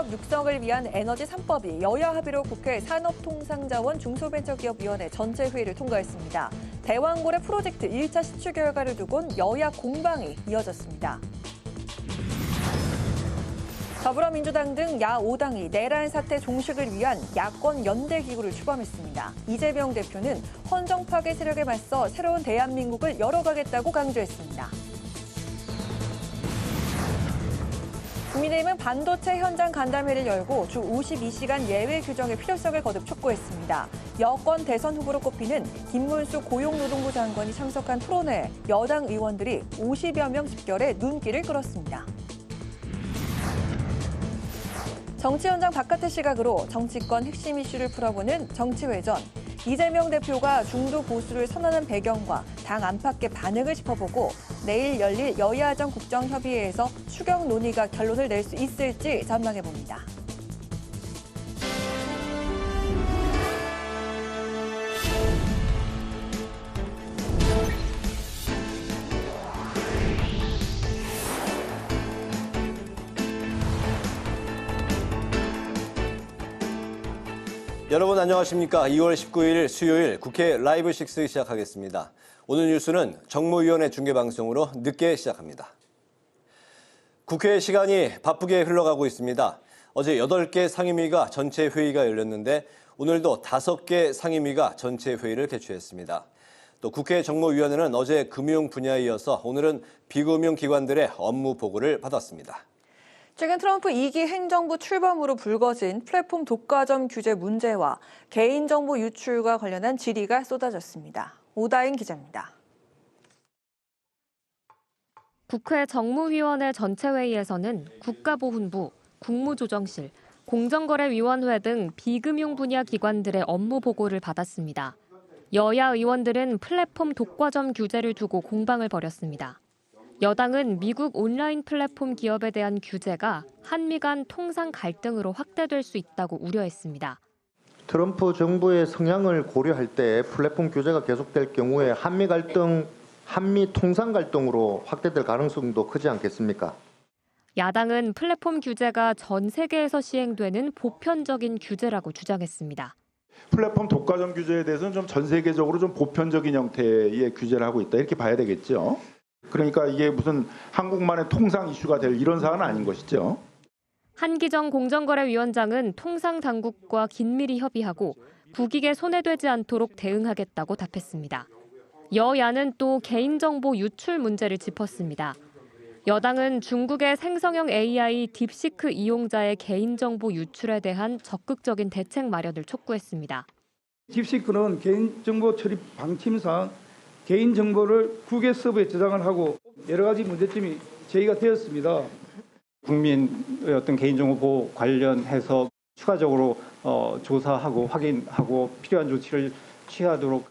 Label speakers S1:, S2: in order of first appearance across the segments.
S1: 기업 육성을 위한 에너지 3법이 여야 합의로 국회 산업통상자원 중소벤처기업위원회 전체 회의를 통과했습니다. 대왕고래 프로젝트 1차 시추 결과를 두곤 여야 공방이 이어졌습니다. 더불어민주당 등 야5당이 내란 사태 종식을 위한 야권 연대 기구를 출범했습니다. 이재명 대표는 헌정 파괴 세력에 맞서 새로운 대한민국을 열어가겠다고 강조했습니다. 국민의힘은 반도체 현장 간담회를 열고 주 52시간 예외 규정의 필요성을 거듭 촉구했습니다. 여권 대선 후보로 꼽히는 김문수 고용노동부 장관이 참석한 토론회에 여당 의원들이 50여 명 집결해 눈길을 끌었습니다. 정치 현장 바깥의 시각으로 정치권 핵심 이슈를 풀어보는 정치회전. 이재명 대표가 중도 보수를 선언한 배경과 당 안팎의 반응을 짚어보고 내일 열릴 여야정 국정협의회에서 추경 논의가 결론을 낼 수 있을지 전망해봅니다.
S2: 여러분 안녕하십니까. 2월 19일 수요일 국회 라이브 6 시작하겠습니다. 오늘 뉴스는 정무위원회 중계방송으로 늦게 시작합니다. 국회 시간이 바쁘게 흘러가고 있습니다. 어제 8개 상임위가 전체 회의가 열렸는데 오늘도 5개 상임위가 전체 회의를 개최했습니다. 또 국회 정무위원회는 어제 금융 분야에 이어서 오늘은 비금융 기관들의 업무 보고를 받았습니다.
S1: 최근 트럼프 2기 행정부 출범으로 불거진 플랫폼 독과점 규제 문제와 개인정보 유출과 관련한 질의가 쏟아졌습니다. 오다인 기자입니다.
S3: 국회 정무위원회 전체 회의에서는 국가보훈부, 국무조정실, 공정거래위원회 등 비금융 분야 기관들의 업무 보고를 받았습니다. 여야 의원들은 플랫폼 독과점 규제를 두고 공방을 벌였습니다. 여당은 미국 온라인 플랫폼 기업에 대한 규제가 한미 간 통상 갈등으로 확대될 수 있다고 우려했습니다.
S4: 트럼프 정부의 성향을 고려할 때 플랫폼 규제가 계속될 경우에 한미 통상 갈등으로 확대될 가능성도 크지 않겠습니까?
S3: 야당은 플랫폼 규제가 전 세계에서 시행되는 보편적인 규제라고 주장했습니다.
S5: 플랫폼 독과점 규제에 대해서는 좀 전 세계적으로 좀 보편적인 형태의 규제를 하고 있다 이렇게 봐야 되겠죠. 그러니까 이게 무슨 한국만의 통상 이슈가 될 이런 사안은 아닌 것이죠.
S3: 한기정 공정거래위원장은 통상 당국과 긴밀히 협의하고 국익에 손해되지 않도록 대응하겠다고 답했습니다. 여야는 또 개인정보 유출 문제를 짚었습니다. 여당은 중국의 생성형 AI 딥시크 이용자의 개인정보 유출에 대한 적극적인 대책 마련을 촉구했습니다.
S6: 딥시크는 개인정보 처리 방침상 개인정보를 국외 서버에 저장을 하고 여러 가지 문제점이 제기가 되었습니다.
S7: 국민의 어떤 개인정보 보호 관련해서 추가적으로 조사하고 확인하고 필요한 조치를 취하도록.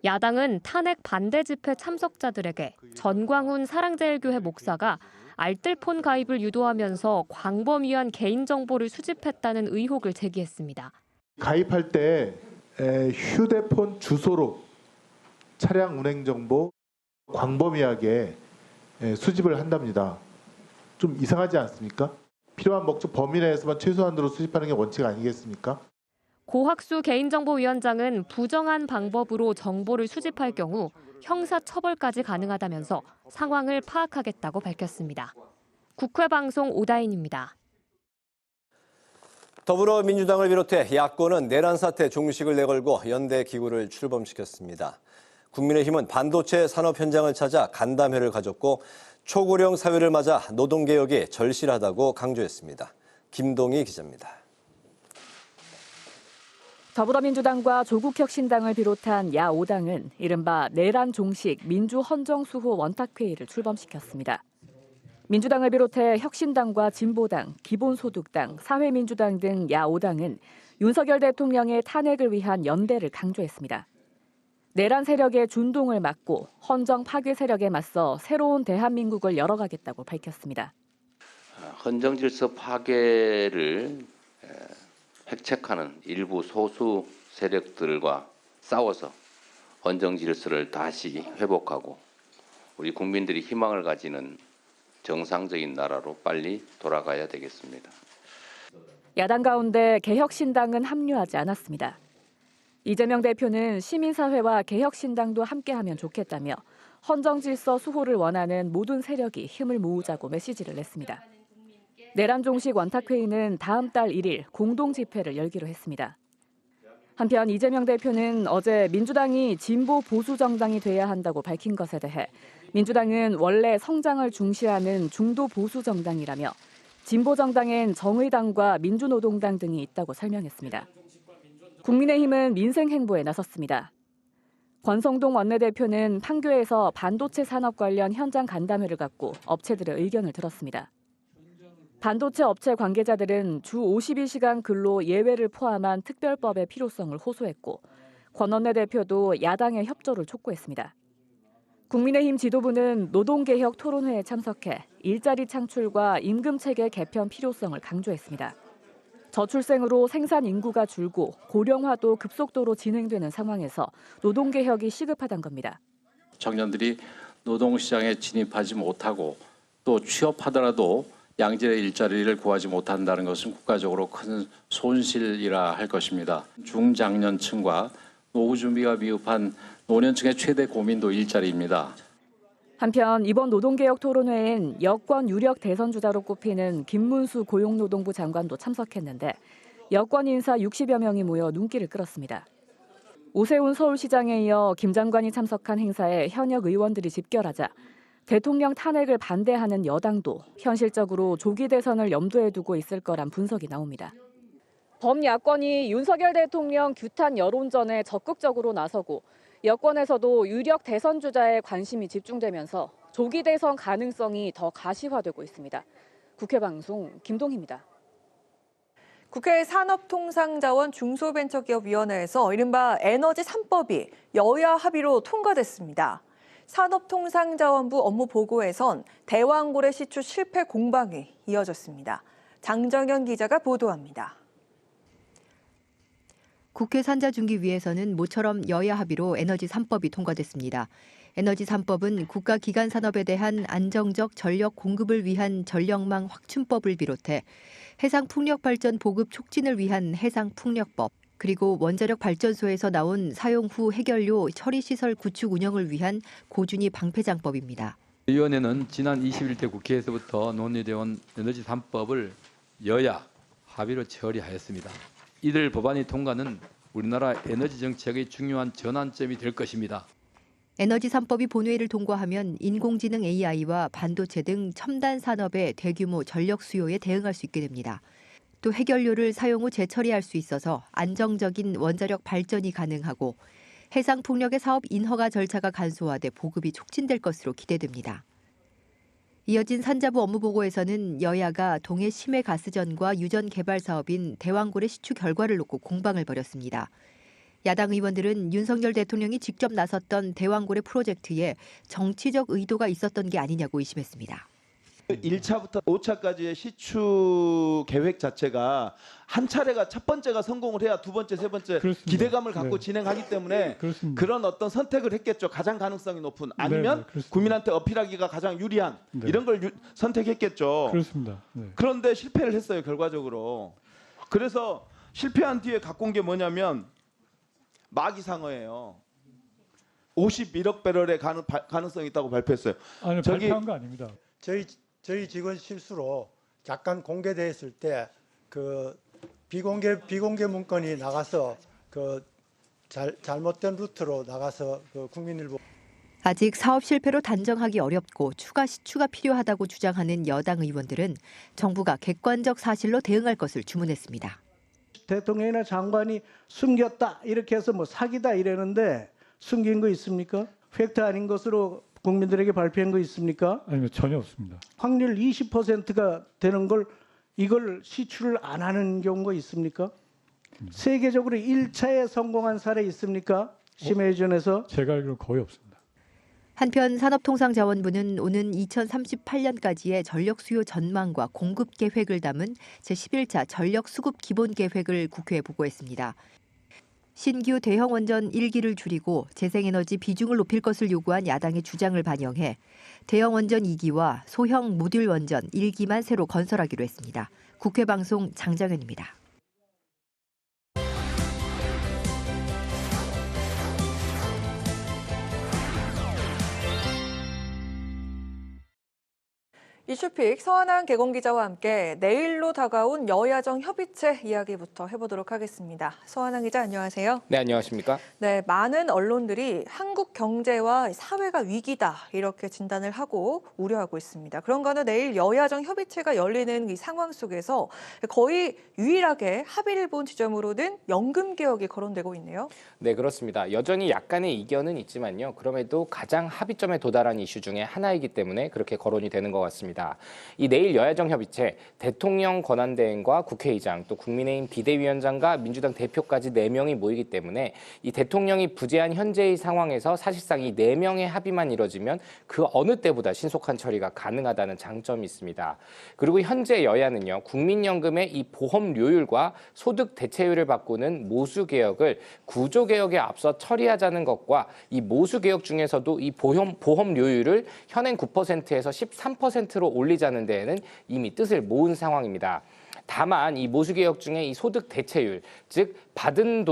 S3: 야당은 탄핵 반대 집회 참석자들에게 전광훈 사랑제일교회 목사가 알뜰폰 가입을 유도하면서 광범위한 개인정보를 수집했다는 의혹을 제기했습니다.
S8: 가입할 때 휴대폰 주소로 차량 운행 정보 광범위하게 수집을 한답니다. 좀 이상하지 않습니까? 필요한 목적 범위 내에서만 최소한으로 수집하는 게 원칙 아니겠습니까?
S3: 고학수 개인정보위원장은 부정한 방법으로 정보를 수집할 경우 형사처벌까지 가능하다면서 상황을 파악하겠다고 밝혔습니다. 국회방송 오다인입니다.
S2: 더불어민주당을 비롯해 야권은 내란 사태 종식을 내걸고 연대 기구를 출범시켰습니다. 국민의힘은 반도체 산업 현장을 찾아 간담회를 가졌고 초고령 사회를 맞아 노동개혁이 절실하다고 강조했습니다. 김동희 기자입니다.
S9: 더불어민주당과 조국혁신당을 비롯한 야5당은 이른바 내란 종식 민주헌정수호 원탁회의를 출범시켰습니다. 민주당을 비롯해 혁신당과 진보당, 기본소득당, 사회민주당 등 야5당은 윤석열 대통령의 탄핵을 위한 연대를 강조했습니다. 내란 세력의 준동을 막고 헌정 파괴 세력에 맞서 새로운 대한민국을 열어가겠다고 밝혔습니다.
S10: 헌정 질서 파괴를 획책하는 일부 소수 세력들과 싸워서 헌정 질서를 다시 회복하고 우리 국민들이 희망을 가지는 정상적인 나라로 빨리 돌아가야 되겠습니다.
S9: 야당 가운데 개혁신당은 합류하지 않았습니다. 이재명 대표는 시민사회와 개혁신당도 함께하면 좋겠다며 헌정질서 수호를 원하는 모든 세력이 힘을 모으자고 메시지를 냈습니다. 내란 종식 원탁회의는 다음 달 1일 공동집회를 열기로 했습니다. 한편 이재명 대표는 어제 민주당이 진보 보수 정당이 돼야 한다고 밝힌 것에 대해 민주당은 원래 성장을 중시하는 중도 보수 정당이라며 진보 정당엔 정의당과 민주노동당 등이 있다고 설명했습니다. 국민의힘은 민생 행보에 나섰습니다. 권성동 원내대표는 판교에서 반도체 산업 관련 현장 간담회를 갖고 업체들의 의견을 들었습니다. 반도체 업체 관계자들은 주 52시간 근로 예외를 포함한 특별법의 필요성을 호소했고 권 원내대표도 야당의 협조를 촉구했습니다. 국민의힘 지도부는 노동개혁 토론회에 참석해 일자리 창출과 임금체계 개편 필요성을 강조했습니다. 저출생으로 생산 인구가 줄고 고령화도 급속도로 진행되는 상황에서 노동개혁이 시급하다는 겁니다.
S11: 청년들이 노동시장에 진입하지 못하고 또 취업하더라도 양질의 일자리를 구하지 못한다는 것은 국가적으로 큰 손실이라 할 것입니다. 중장년층과 노후 준비가 미흡한 노년층의 최대 고민도 일자리입니다.
S9: 한편 이번 노동개혁 토론회엔 여권 유력 대선 주자로 꼽히는 김문수 고용노동부 장관도 참석했는데 여권 인사 60여 명이 모여 눈길을 끌었습니다. 오세훈 서울시장에 이어 김 장관이 참석한 행사에 현역 의원들이 집결하자 대통령 탄핵을 반대하는 여당도 현실적으로 조기 대선을 염두에 두고 있을 거란 분석이 나옵니다. 범야권이 윤석열 대통령 규탄 여론전에 적극적으로 나서고 여권에서도 유력 대선 주자에 관심이 집중되면서 조기 대선 가능성이 더 가시화되고 있습니다. 국회 방송 김동희입니다.
S1: 국회 산업통상자원 중소벤처기업위원회에서 이른바 에너지 3법이 여야 합의로 통과됐습니다. 산업통상자원부 업무보고에선 대왕고래 시추 실패 공방이 이어졌습니다. 장정현 기자가 보도합니다.
S12: 국회 산자중기위에서는 모처럼 여야 합의로 에너지 3법이 통과됐습니다. 에너지 3법은 국가기관 산업에 대한 안정적 전력 공급을 위한 전력망 확충법을 비롯해 해상풍력 발전 보급 촉진을 위한 해상풍력법, 그리고 원자력 발전소에서 나온 사용 후 해결료 처리시설 구축 운영을 위한 고준위 방폐장법입니다.
S13: 위원회는 지난 21대 국회에서부터 논의되어 온 에너지 3법을 여야 합의로 처리하였습니다. 이들 법안의 통과는 우리나라 에너지 정책의 중요한 전환점이 될 것입니다.
S12: 에너지 3법이 본회의를 통과하면 인공지능 AI와 반도체 등 첨단 산업의 대규모 전력 수요에 대응할 수 있게 됩니다. 또 해결료를 사용 후 재처리할 수 있어서 안정적인 원자력 발전이 가능하고 해상풍력의 사업 인허가 절차가 간소화돼 보급이 촉진될 것으로 기대됩니다. 이어진 산자부 업무보고에서는 여야가 동해 심해 가스전과 유전 개발 사업인 대왕고래 시추 결과를 놓고 공방을 벌였습니다. 야당 의원들은 윤석열 대통령이 직접 나섰던 대왕고래 프로젝트에 정치적 의도가 있었던 게 아니냐고 의심했습니다.
S14: 1차부터 5차까지의 시추 계획 자체가 한 차례가 첫 번째가 성공을 해야 두 번째, 세 번째 그렇습니다. 기대감을 갖고 진행하기 때문에 그런 어떤 선택을 했겠죠. 가장 가능성이 높은 아니면 국민한테 어필하기가 가장 유리한 이런 걸 선택했겠죠.
S15: 그렇습니다.
S14: 그런데 실패를 했어요. 결과적으로. 그래서 실패한 뒤에 갖고 온 게 뭐냐면 마기상어예요. 51억 배럴의 가능성이 있다고 발표했어요.
S15: 아니, 발표한 거 아닙니다.
S16: 저희 직원 실수로 잠깐 공개됐을 때 그 비공개 문건이 나가서 그 잘못된 루트로 나가서 그 국민일보.
S12: 아직 사업 실패로 단정하기 어렵고 추가 시추가 필요하다고 주장하는 여당 의원들은 정부가 객관적 사실로 대응할 것을 주문했습니다.
S17: 대통령이나 장관이 숨겼다 이렇게 해서 뭐 사기다 이러는데 숨긴 거 있습니까? 팩트 아닌 것으로 국민들에게 발표한 거 있습니까?
S15: 아니요, 전혀 없습니다.
S17: 확률 20%가 되는 걸 이걸 시추를 안 하는 경우가 있습니까? 세계적으로 1차에 성공한 사례 있습니까? 심해전에서?
S15: 제가 알기로는 거의 없습니다.
S12: 한편 산업통상자원부는 오는 2038년까지의 전력 수요 전망과 공급 계획을 담은 제11차 전력 수급 기본 계획을 국회에 보고했습니다. 신규 대형 원전 1기를 줄이고 재생에너지 비중을 높일 것을 요구한 야당의 주장을 반영해 대형 원전 2기와 소형 모듈 원전 1기만 새로 건설하기로 했습니다. 국회 방송 장정현입니다.
S1: 이슈픽 서한한 개공기자와 함께 내일로 다가온 여야정 협의체 이야기부터 해보도록 하겠습니다. 서한한 기자 안녕하세요.
S18: 네, 안녕하십니까?
S1: 네, 많은 언론들이 한국 경제와 사회가 위기다 이렇게 진단을 하고 우려하고 있습니다. 그런가 하면 내일 여야정 협의체가 열리는 이 상황 속에서 거의 유일하게 합의를 본 지점으로는 연금 개혁이 거론되고 있네요.
S18: 네, 그렇습니다. 여전히 약간의 이견은 있지만요. 그럼에도 가장 합의점에 도달한 이슈 중에 하나이기 때문에 그렇게 거론이 되는 것 같습니다. 이 내일 여야정 협의체 대통령 권한대행과 국회의장 또 국민의힘 비대위원장과 민주당 대표까지 4명이 모이기 때문에 이 대통령이 부재한 현재의 상황에서 사실상 이 4명의 합의만 이뤄지면 그 어느 때보다 신속한 처리가 가능하다는 장점이 있습니다. 그리고 현재 여야는요. 국민연금의 이 보험료율과 소득 대체율을 바꾸는 모수개혁을 구조개혁에 앞서 처리하자는 것과 이 모수개혁 중에서도 이 보험료율을 현행 9%에서 13%로 올리자는 데에는 이미 뜻을 모은 상황입니다. 다만 이 모수개혁 중에 이 소득 대체율, 즉 받는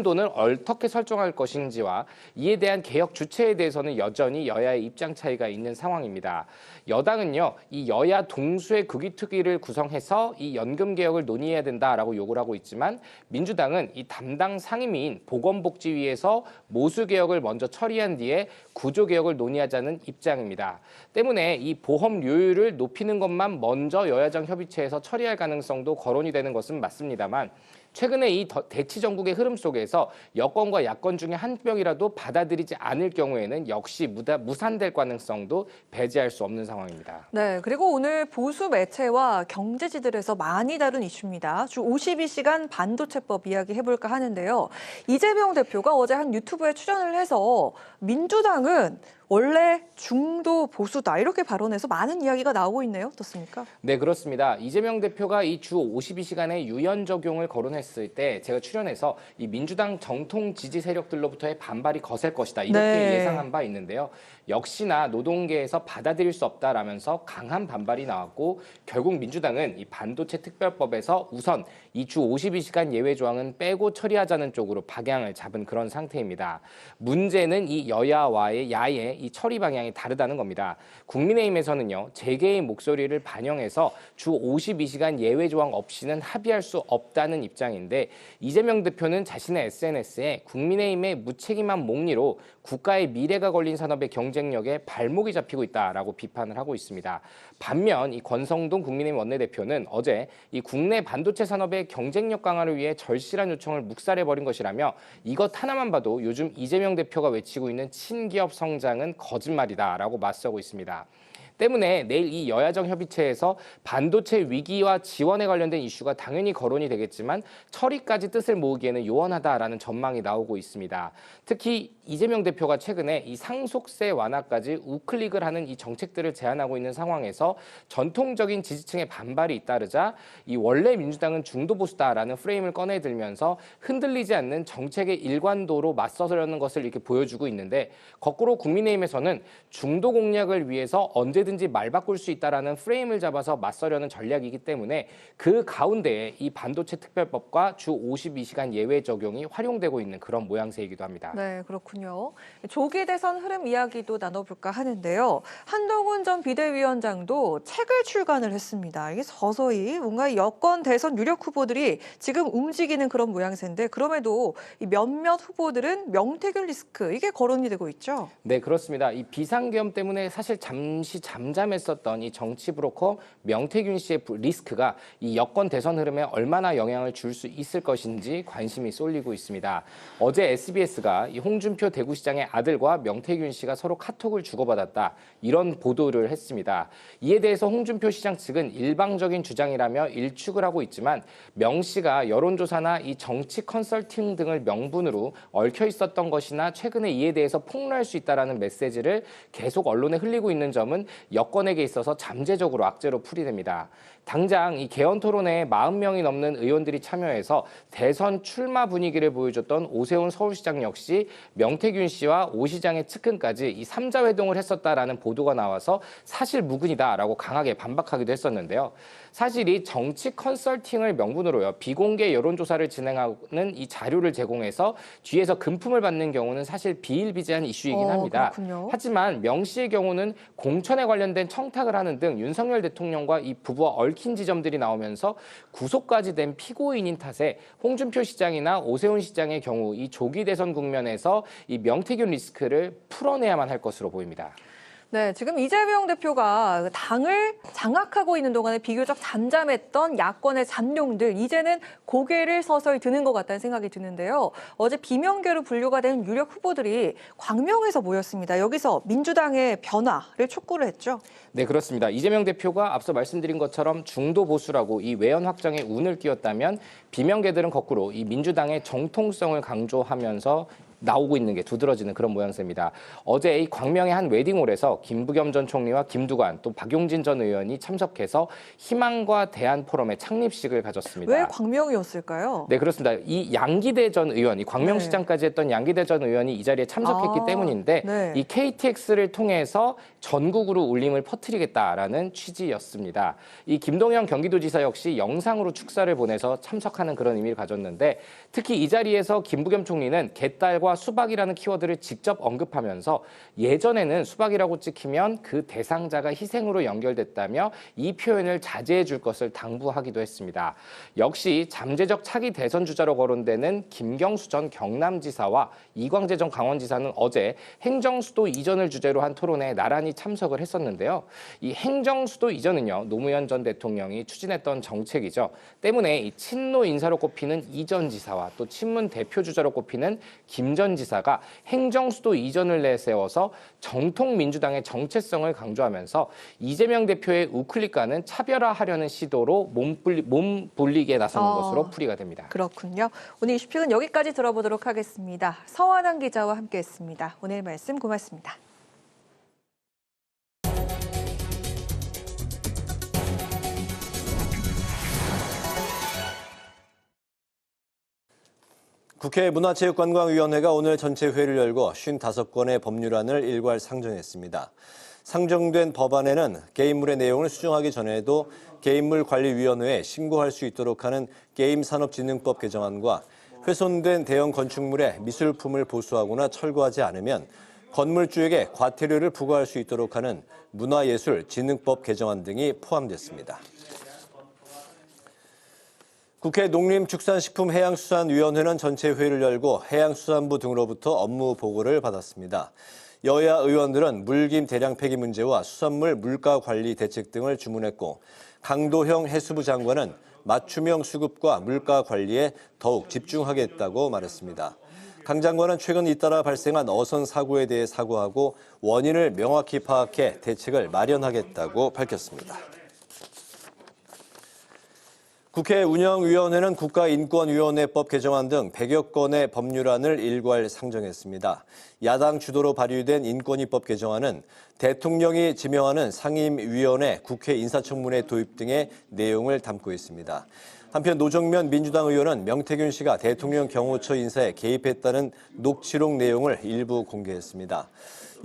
S18: 돈을 어떻게 설정할 것인지와 이에 대한 개혁 주체에 대해서는 여전히 여야의 입장 차이가 있는 상황입니다. 여당은요, 이 여야 동수의 국위특위를 구성해서 이 연금 개혁을 논의해야 된다라고 요구를 하고 있지만 민주당은 이 담당 상임위인 보건복지위에서 모수개혁을 먼저 처리한 뒤에 구조개혁을 논의하자는 입장입니다. 때문에 이 보험료율을 높이는 것만 먼저 여야정 협의체에서 처리할 가능성도 거론이 되는 것은 맞습니다만 최근에 이 대치 전국의 흐름 속에서 여권과 야권 중에 한 명이라도 받아들이지 않을 경우에는 역시 무산될 가능성도 배제할 수 없는 상황입니다.
S1: 네, 그리고 오늘 보수 매체와 경제지들에서 많이 다룬 이슈입니다. 주 52시간 반도체법 이야기해볼까 하는데요. 이재명 대표가 어제 한 유튜브에 출연을 해서 민주당은 원래 중도 보수다 이렇게 발언해서 많은 이야기가 나오고 있네요. 어떻습니까?
S18: 네, 그렇습니다. 이재명 대표가 이 주 52시간의 유연 적용을 거론했을 때 제가 출연해서 이 민주당 정통 지지 세력들로부터의 반발이 거셀 것이다 이렇게 예상한 바 있는데요. 역시나 노동계에서 받아들일 수 없다라면서 강한 반발이 나왔고 결국 민주당은 이 반도체 특별법에서 우선 이 주 52시간 예외 조항은 빼고 처리하자는 쪽으로 방향을 잡은 그런 상태입니다. 문제는 이 여야와의 야의 이 처리 방향이 다르다는 겁니다. 국민의힘에서는요, 재계의 목소리를 반영해서 주 52시간 예외 조항 없이는 합의할 수 없다는 입장인데 이재명 대표는 자신의 SNS에 국민의힘의 무책임한 몽리로 국가의 미래가 걸린 산업의 경쟁력에 발목이 잡히고 있다라고 비판을 하고 있습니다. 반면 이 권성동 국민의힘 원내대표는 어제 이 국내 반도체 산업의 경쟁력 강화를 위해 절실한 요청을 묵살해버린 것이라며 이것 하나만 봐도 요즘 이재명 대표가 외치고 있는 친기업 성장은 거짓말이다라고 맞서고 있습니다. 때문에 내일 이 여야정 협의체에서 반도체 위기와 지원에 관련된 이슈가 당연히 거론이 되겠지만 처리까지 뜻을 모으기에는 요원하다라는 전망이 나오고 있습니다. 특히 이재명 대표가 최근에 이 상속세 완화까지 우클릭을 하는 이 정책들을 제안하고 있는 상황에서 전통적인 지지층의 반발이 잇따르자 이 원래 민주당은 중도 보수다라는 프레임을 꺼내들면서 흔들리지 않는 정책의 일관도로 맞서려는 것을 이렇게 보여주고 있는데 거꾸로 국민의힘에서는 중도 공략을 위해서 언제든지 말 바꿀 수 있다라는 프레임을 잡아서 맞서려는 전략이기 때문에 그 가운데에 이 반도체 특별법과 주 52시간 예외 적용이 활용되고 있는 그런 모양새이기도 합니다.
S1: 네, 그렇군요. 조기 대선 흐름 이야기도 나눠볼까 하는데요. 한동훈 전 비대위원장도 책을 출간을 했습니다. 이게 서서히 뭔가 여권 대선 유력 후보들이 지금 움직이는 그런 모양새인데 그럼에도 이 몇몇 후보들은 명태균 리스크 이게 거론이 되고 있죠.
S18: 네, 그렇습니다. 이 비상계엄 때문에 사실 잠시 잠잠했었던 이 정치 브로커 명태균 씨의 리스크가 이 여권 대선 흐름에 얼마나 영향을 줄 수 있을 것인지 관심이 쏠리고 있습니다. 어제 SBS가 이 홍준표 대구시장의 아들과 명태균 씨가 서로 카톡을 주고받았다 이런 보도를 했습니다. 이에 대해서 홍준표 시장 측은 일방적인 주장이라며 일축을 하고 있지만 명 씨가 여론조사나 이 정치 컨설팅 등을 명분으로 얽혀 있었던 것이나 최근에 이에 대해서 폭로할 수 있다라는 메시지를 계속 언론에 흘리고 있는 점은 여권에게 있어서 잠재적으로 악재로 풀이됩니다. 당장 이 개헌 토론회에 40명이 넘는 의원들이 참여해서 대선 출마 분위기를 보여줬던 오세훈 서울시장 역시 명태균 씨와 오 시장의 측근까지 이 3자 회동을 했었다라는 보도가 나와서 사실 무근이다라고 강하게 반박하기도 했었는데요. 사실 이 정치 컨설팅을 명분으로요, 비공개 여론조사를 진행하는 이 자료를 제공해서 뒤에서 금품을 받는 경우는 사실 비일비재한 이슈이긴 합니다.
S1: 그렇군요.
S18: 하지만 명 씨의 경우는 공천에 관련된 청탁을 하는 등 윤석열 대통령과 이 부부와 얽힌 지점들이 나오면서 구속까지 된 피고인인 탓에 홍준표 시장이나 오세훈 시장의 경우 이 조기 대선 국면에서 이 명태균 리스크를 풀어내야만 할 것으로 보입니다.
S1: 네, 지금 이재명 대표가 당을 장악하고 있는 동안에 비교적 잠잠했던 야권의 잠룡들, 이제는 고개를 서서히 드는 것 같다는 생각이 드는데요. 어제 비명계로 분류가 된 유력 후보들이 광명에서 모였습니다. 여기서 민주당의 변화를 촉구를 했죠.
S18: 네, 그렇습니다. 이재명 대표가 앞서 말씀드린 것처럼 중도 보수라고 이 외연 확장에 운을 띄웠다면 비명계들은 거꾸로 이 민주당의 정통성을 강조하면서 나오고 있는 게 두드러지는 그런 모양새입니다. 어제 이 광명의 한 웨딩홀에서 김부겸 전 총리와 김두관 또 박용진 전 의원이 참석해서 희망과 대안 포럼의 창립식을 가졌습니다.
S1: 왜 광명이었을까요?
S18: 네, 그렇습니다. 이 양기대 전 의원, 이 광명시장까지 했던 양기대 전 의원이 이 자리에 참석했기 때문인데
S1: 네.
S18: 이 KTX를 통해서 전국으로 울림을 퍼뜨리겠다라는 취지였습니다. 이 김동연 경기도지사 역시 영상으로 축사를 보내서 참석하는 그런 의미를 가졌는데 특히 이 자리에서 김부겸 총리는 개딸과 수박이라는 키워드를 직접 언급하면서 예전에는 수박이라고 찍히면 그 대상자가 희생으로 연결됐다며 이 표현을 자제해 줄 것을 당부하기도 했습니다. 역시 잠재적 차기 대선 주자로 거론되는 김경수 전 경남지사와 이광재 전 강원지사는 어제 행정수도 이전을 주제로 한 토론에 나란히 참석을 했었는데요. 이 행정수도 이전은요, 노무현 전 대통령이 추진했던 정책이죠. 때문에 이 친노 인사로 꼽히는 이 전 지사와 또 친문 대표 주자로 꼽히는 김 전 지사가 행정수도 이전을 내세워서 정통 민주당의 정체성을 강조하면서 이재명 대표의 우클릭과는 차별화하려는 시도로 몸불리게 나선 것으로 풀이가 됩니다.
S1: 그렇군요. 오늘 이슈픽은 여기까지 들어보도록 하겠습니다. 서완환 기자와 함께했습니다. 오늘 말씀 고맙습니다.
S2: 국회 문화체육관광위원회가 오늘 전체 회의를 열고 55건의 법률안을 일괄 상정했습니다. 상정된 법안에는 게임물의 내용을 수정하기 전에도 게임물관리위원회에 신고할 수 있도록 하는 게임산업진흥법 개정안과 훼손된 대형 건축물에 미술품을 보수하거나 철거하지 않으면 건물주에게 과태료를 부과할 수 있도록 하는 문화예술진흥법 개정안 등이 포함됐습니다. 국회 농림축산식품해양수산위원회는 전체 회의를 열고 해양수산부 등으로부터 업무 보고를 받았습니다. 여야 의원들은 물김 대량 폐기 문제와 수산물 물가 관리 대책 등을 주문했고 강도형 해수부 장관은 맞춤형 수급과 물가 관리에 더욱 집중하겠다고 말했습니다. 강 장관은 최근 잇따라 발생한 어선 사고에 대해 사과하고 원인을 명확히 파악해 대책을 마련하겠다고 밝혔습니다. 국회 운영위원회는 국가인권위원회법 개정안 등 100여 건의 법률안을 일괄 상정했습니다. 야당 주도로 발의된 인권위법 개정안은 대통령이 지명하는 상임위원회 국회 인사청문회 도입 등의 내용을 담고 있습니다. 한편 노정면 민주당 의원은 명태균 씨가 대통령 경호처 인사에 개입했다는 녹취록 내용을 일부 공개했습니다.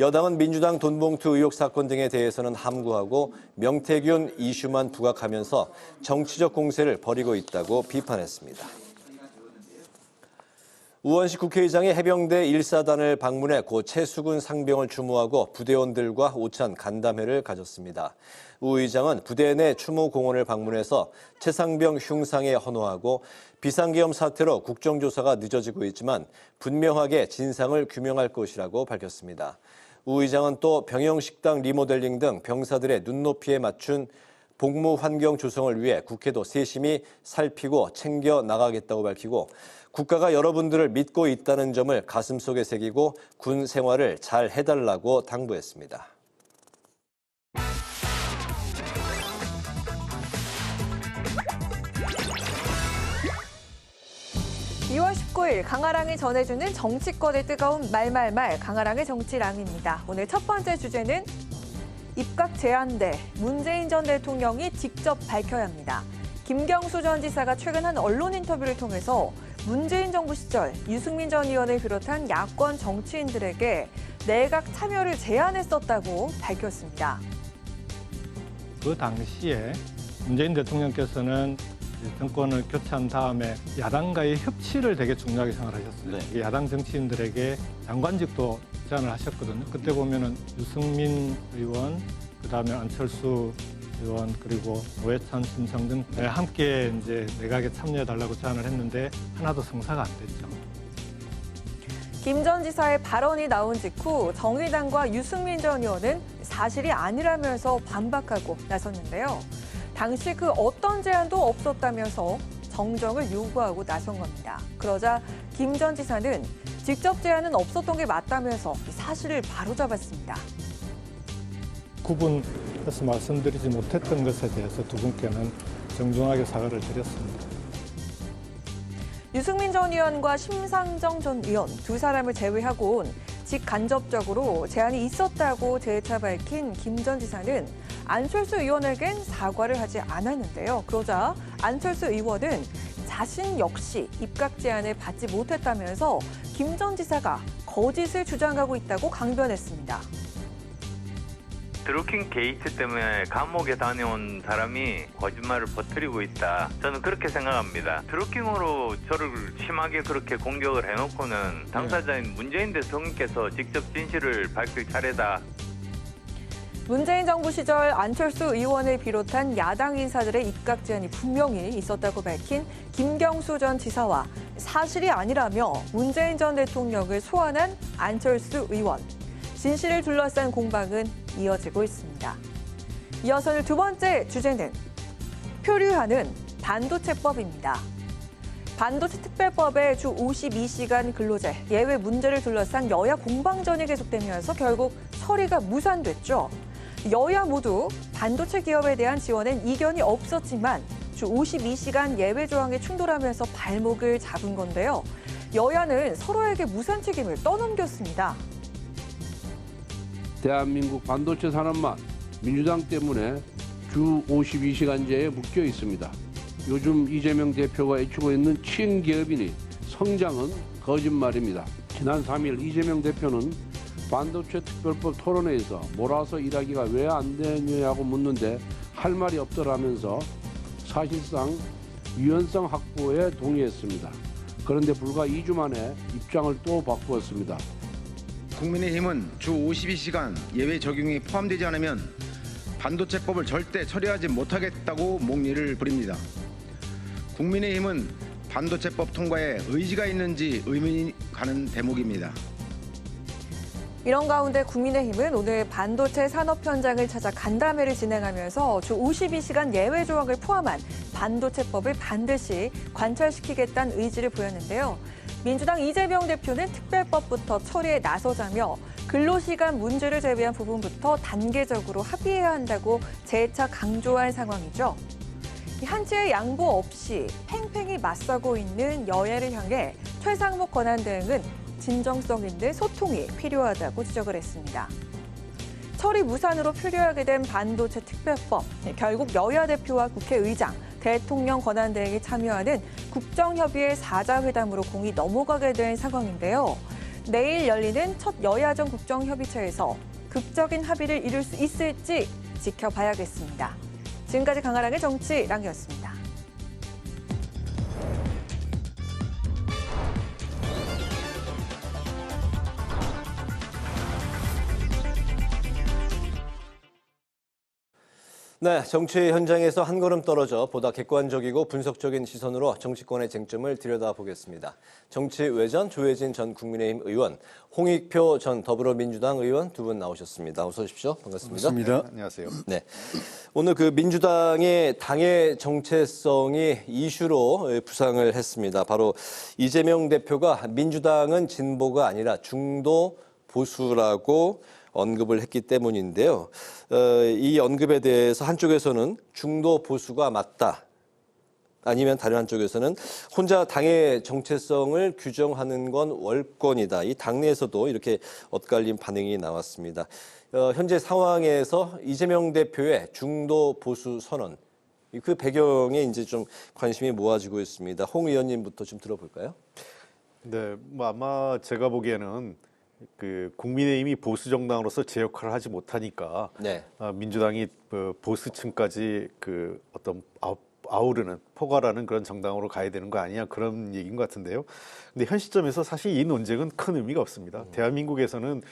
S2: 여당은 민주당 돈봉투 의혹 사건 등에 대해서는 함구하고 명태균 이슈만 부각하면서 정치적 공세를 벌이고 있다고 비판했습니다. 우원식 국회의장이 해병대 1사단을 방문해 고 최수근 상병을 추모하고 부대원들과 오찬 간담회를 가졌습니다. 우 의장은 부대 내 추모 공원을 방문해서 최 상병 흉상에 헌화하고 비상계엄 사태로 국정조사가 늦어지고 있지만 분명하게 진상을 규명할 것이라고 밝혔습니다. 우 의장은 또 병영식당 리모델링 등 병사들의 눈높이에 맞춘 복무 환경 조성을 위해 국회도 세심히 살피고 챙겨 나가겠다고 밝히고 국가가 여러분들을 믿고 있다는 점을 가슴속에 새기고 군 생활을 잘 해달라고 당부했습니다.
S1: 2월 19일 강아랑이 전해주는 정치권의 뜨거운 말말말 강아랑의 정치랑입니다. 오늘 첫 번째 주제는 입각 제한돼 문재인 전 대통령이 직접 밝혀야 합니다. 김경수 전 지사가 최근 한 언론 인터뷰를 통해서 문재인 정부 시절 유승민 전 의원을 비롯한 야권 정치인들에게 내각 참여를 제안했었다고 밝혔습니다.
S15: 그 당시에 문재인 대통령께서는 정권을 교체한 다음에 야당과의 협치를 되게 중요하게 생각하셨어요. 네. 야당 정치인들에게 장관직도 제안을 하셨거든요. 그때 보면은 유승민 의원, 그다음에 안철수 의원 그리고 노회찬, 심상정 함께 이제 내각에 참여해달라고 제안을 했는데 하나도 성사가 안 됐죠.
S1: 김 전 지사의 발언이 나온 직후 정의당과 유승민 전 의원은 사실이 아니라면서 반박하고 나섰는데요. 당시 그 어떤 제안도 없었다면서 정정을 요구하고 나선 겁니다. 그러자 김 전 지사는 직접 제안은 없었던 게 맞다면서 사실을 바로잡았습니다.
S15: 구분해서 말씀드리지 못했던 것에 대해서 두 분께는 정중하게 사과를 드렸습니다.
S1: 유승민 전 의원과 심상정 전 의원 두 사람을 제외하고는 직간접적으로 제안이 있었다고 재차 밝힌 김 전 지사는 안철수 의원에겐 사과를 하지 않았는데요. 그러자 안철수 의원은 자신 역시 입각 제안을 받지 못했다면서 김 전 지사가 거짓을 주장하고 있다고 강변했습니다.
S19: 드루킹 게이트 때문에 감옥에 다녀온 사람이 거짓말을 퍼뜨리고 있다. 저는 그렇게 생각합니다. 드루킹으로 저를 심하게 그렇게 공격을 해놓고는 당사자인 문재인 대통령께서 직접 진실을 밝힐 차례다.
S1: 문재인 정부 시절 안철수 의원을 비롯한 야당 인사들의 입각 제안이 분명히 있었다고 밝힌 김경수 전 지사와 사실이 아니라며 문재인 전 대통령을 소환한 안철수 의원. 진실을 둘러싼 공방은 이어지고 있습니다. 이어서 두 번째 주제는 표류하는 반도체법입니다. 반도체 특별법의 주 52시간 근로제 예외 문제를 둘러싼 여야 공방전이 계속되면서 결국 처리가 무산됐죠. 여야 모두 반도체 기업에 대한 지원엔 이견이 없었지만 주 52시간 예외 조항에 충돌하면서 발목을 잡은 건데요. 여야는 서로에게 무산 책임을 떠넘겼습니다.
S20: 대한민국 반도체 산업만 민주당 때문에 주 52시간제에 묶여 있습니다. 요즘 이재명 대표가 애추고 있는 친기업이니 성장은 거짓말입니다. 지난 3일 이재명 대표는 반도체 특별법 토론회에서 몰아서 일하기가 왜 안 되느냐고 묻는데 할 말이 없더라면서 사실상 유연성 확보에 동의했습니다. 그런데 불과 2주 만에 입장을 또 바꾸었습니다.
S21: 국민의힘은 주 52시간 예외 적용이 포함되지 않으면 반도체법을 절대 처리하지 못하겠다고 목리를 부립니다. 국민의힘은 반도체법 통과에 의지가 있는지 의문이 가는 대목입니다.
S1: 이런 가운데 국민의힘은 오늘 반도체 산업 현장을 찾아 간담회를 진행하면서 주 52시간 예외 조항을 포함한 반도체법을 반드시 관철시키겠다는 의지를 보였는데요. 민주당 이재명 대표는 특별법부터 처리에 나서자며 근로시간 문제를 제외한 부분부터 단계적으로 합의해야 한다고 재차 강조한 상황이죠. 한치의 양보 없이 팽팽히 맞서고 있는 여야를 향해 최상목 권한대행은 진정성 있는 소통이 필요하다고 지적을 했습니다. 처리 무산으로 표류하게 된 반도체 특별법, 결국 여야 대표와 국회의장, 대통령 권한대행이 참여하는 국정협의회 4자 회담으로 공이 넘어가게 된 상황인데요. 내일 열리는 첫 여야정 국정협의체에서 극적인 합의를 이룰 수 있을지 지켜봐야겠습니다. 지금까지 강아랑의 정치랑이었습니다.
S2: 네, 정치 현장에서 한 걸음 떨어져 보다 객관적이고 분석적인 시선으로 정치권의 쟁점을 들여다보겠습니다. 정치외전 조혜진 전 국민의힘 의원, 홍익표 전 더불어민주당 의원 두 분 나오셨습니다. 어서 오십시오. 반갑습니다.
S22: 반갑습니다. 네, 안녕하세요.
S2: 네, 오늘 그 민주당의 당의 정체성이 이슈로 부상을 했습니다. 바로 이재명 대표가 민주당은 진보가 아니라 중도 보수라고 언급을 했기 때문인데요. 이 언급에 대해서 한쪽에서는 중도 보수가 맞다. 아니면 다른 한쪽에서는 혼자 당의 정체성을 규정하는 건 월권이다. 이 당내에서도 이렇게 엇갈린 반응이 나왔습니다. 현재 상황에서 이재명 대표의 중도 보수 선언, 그 배경에 이제 좀 관심이 모아지고 있습니다. 홍 의원님부터 좀 들어볼까요?
S4: 네, 뭐 아마 제가 보기에는 그 국민의힘이 보수 정당으로서 제 역할을 하지 못하니까
S2: 네.
S4: 민주당이 보수층까지 그 어떤 아우르는 포괄하는 그런 정당으로 가야 되는 거 아니냐 그런 얘기인 것 같은데요. 근데 현 시점에서 사실 이 논쟁은 큰 의미가 없습니다. 대한민국에서는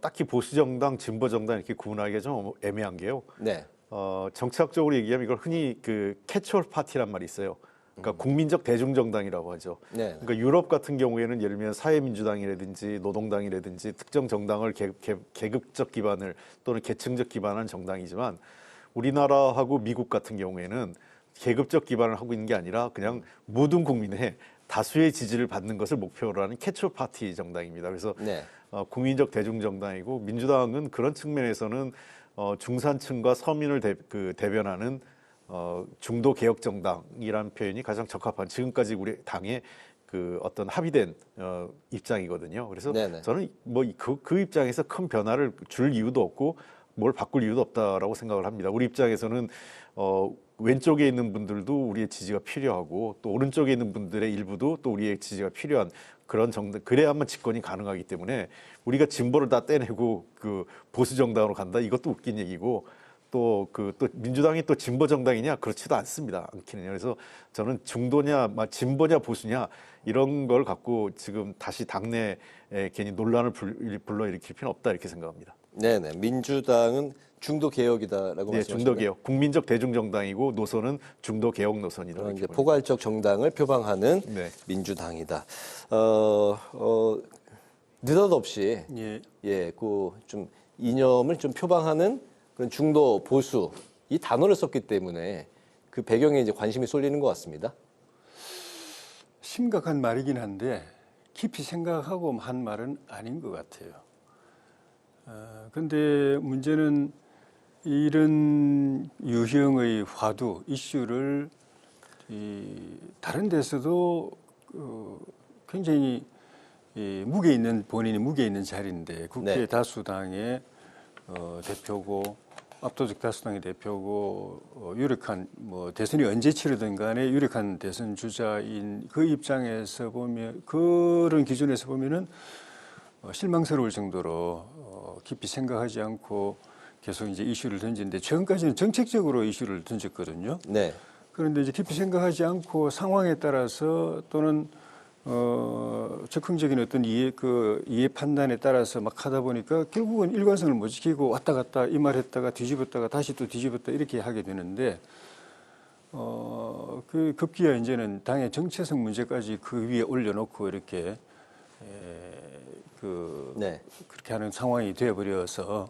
S4: 딱히 보수 정당, 진보 정당 이렇게 구분하기가 좀 애매한 게요.
S2: 네.
S4: 정치학적으로 얘기하면 이걸 흔히 그 캐치얼 파티란 말이 있어요. 그러니까 국민적 대중정당이라고 하죠.
S2: 네.
S4: 그러니까 유럽 같은 경우에는 예를 들면 사회민주당이라든지 노동당이라든지 특정 정당을 계급적 기반을 또는 계층적 기반한 정당이지만 우리나라하고 미국 같은 경우에는 계급적 기반을 하고 있는 게 아니라 그냥 모든 국민의 다수의 지지를 받는 것을 목표로 하는 캐치얼 파티 정당입니다. 그래서
S2: 네.
S4: 국민적 대중정당이고 민주당은 그런 측면에서는 중산층과 서민을 대변하는 중도 개혁 정당이라는 표현이 가장 적합한 지금까지 우리 당의 그 어떤 합의된 입장이거든요. 그래서
S2: 네네.
S4: 저는 뭐 그 입장에서 큰 변화를 줄 이유도 없고 뭘 바꿀 이유도 없다라고 생각을 합니다. 우리 입장에서는 왼쪽에 있는 분들도 우리의 지지가 필요하고 또 오른쪽에 있는 분들의 일부도 또 우리의 지지가 필요한 그런 정당, 그래야만 집권이 가능하기 때문에 우리가 진보를 다 떼내고 그 보수 정당으로 간다, 이것도 웃긴 얘기고 또 민주당이 또 진보 정당이냐, 그렇지도 않습니다. 않기는요. 그래서 저는 중도냐 진보냐 보수냐 이런 걸 갖고 지금 다시 당내에 괜히 논란을 불러일으킬 필요는 없다, 이렇게 생각합니다.
S2: 네네. 민주당은 중도 개혁이다라고
S4: 네,
S2: 말씀하셨나요?
S4: 중도 개혁, 국민적 대중정당이고 노선은 중도 개혁 노선이다.
S2: 이제 포괄적 정당을 표방하는
S4: 네.
S2: 민주당이다. 느닷없이 그 좀 이념을 좀 표방하는 그런 중도 보수 이 단어를 썼기 때문에 그 배경에 이제 관심이 쏠리는 것 같습니다.
S15: 심각한 말이긴 한데 깊이 생각하고 한 말은 아닌 것 같아요. 근데 문제는 이런 유형의 화두, 이슈를 다른 데서도 굉장히 본인이 무게 있는 자리인데 국회
S2: 네.
S15: 다수당의 대표고 압도적 다수당의 대표고 유력한 대선이 언제 치르든 간에 유력한 대선 주자인 그 입장에서 보면 그런 기준에서 보면은 실망스러울 정도로 깊이 생각하지 않고 계속 이제 이슈를 던지는데 최근까지는 정책적으로 이슈를 던졌거든요.
S2: 네.
S15: 그런데 이제 깊이 생각하지 않고 상황에 따라서 또는 적극적인 어떤 이해 판단에 따라서 막 하다 보니까 결국은 일관성을 못 지키고 왔다 갔다 이 말 했다가 뒤집었다가 다시 또 뒤집었다 이렇게 하게 되는데 그 급기야 이제는 당의 정체성 문제까지 그 위에 올려놓고 이렇게
S2: 네.
S15: 그렇게 하는 상황이 되어버려서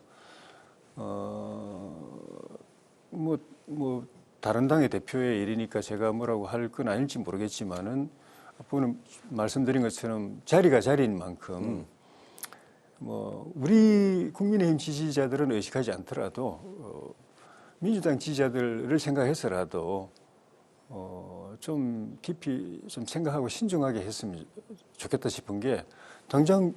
S15: 다른 당의 대표의 일이니까 제가 뭐라고 할 건 아닐지 모르겠지만은 앞부분 말씀드린 것처럼 자리가 자리인 만큼 우리 국민의힘 지지자들은 의식하지 않더라도 민주당 지지자들을 생각해서라도 좀 깊이 좀 생각하고 신중하게 했으면 좋겠다 싶은 게 당장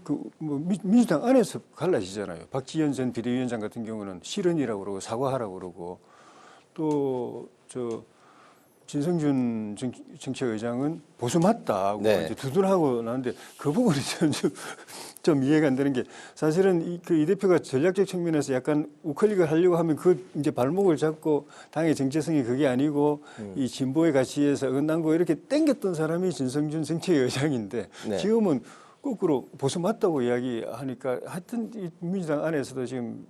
S15: 민주당 안에서 갈라지잖아요. 박지원 전 비대위원장 같은 경우는 실언이라고 그러고 사과하라고 그러고 또 진성준 정책의장은 보수 맞다고
S2: 네.
S15: 이제 두둔하고 나는데 그 부분이 좀 이해가 안 되는 게 사실은 이 대표가 전략적 측면에서 약간 우클릭을 하려고 하면 그 이제 발목을 잡고 당의 정체성이 그게 아니고 이 진보의 가치에서 어긋난 거 이렇게 땡겼던 사람이 진성준 정책의장인데
S2: 네.
S15: 지금은 거꾸로 보수 맞다고 이야기하니까 하여튼 이 민주당 안에서도 지금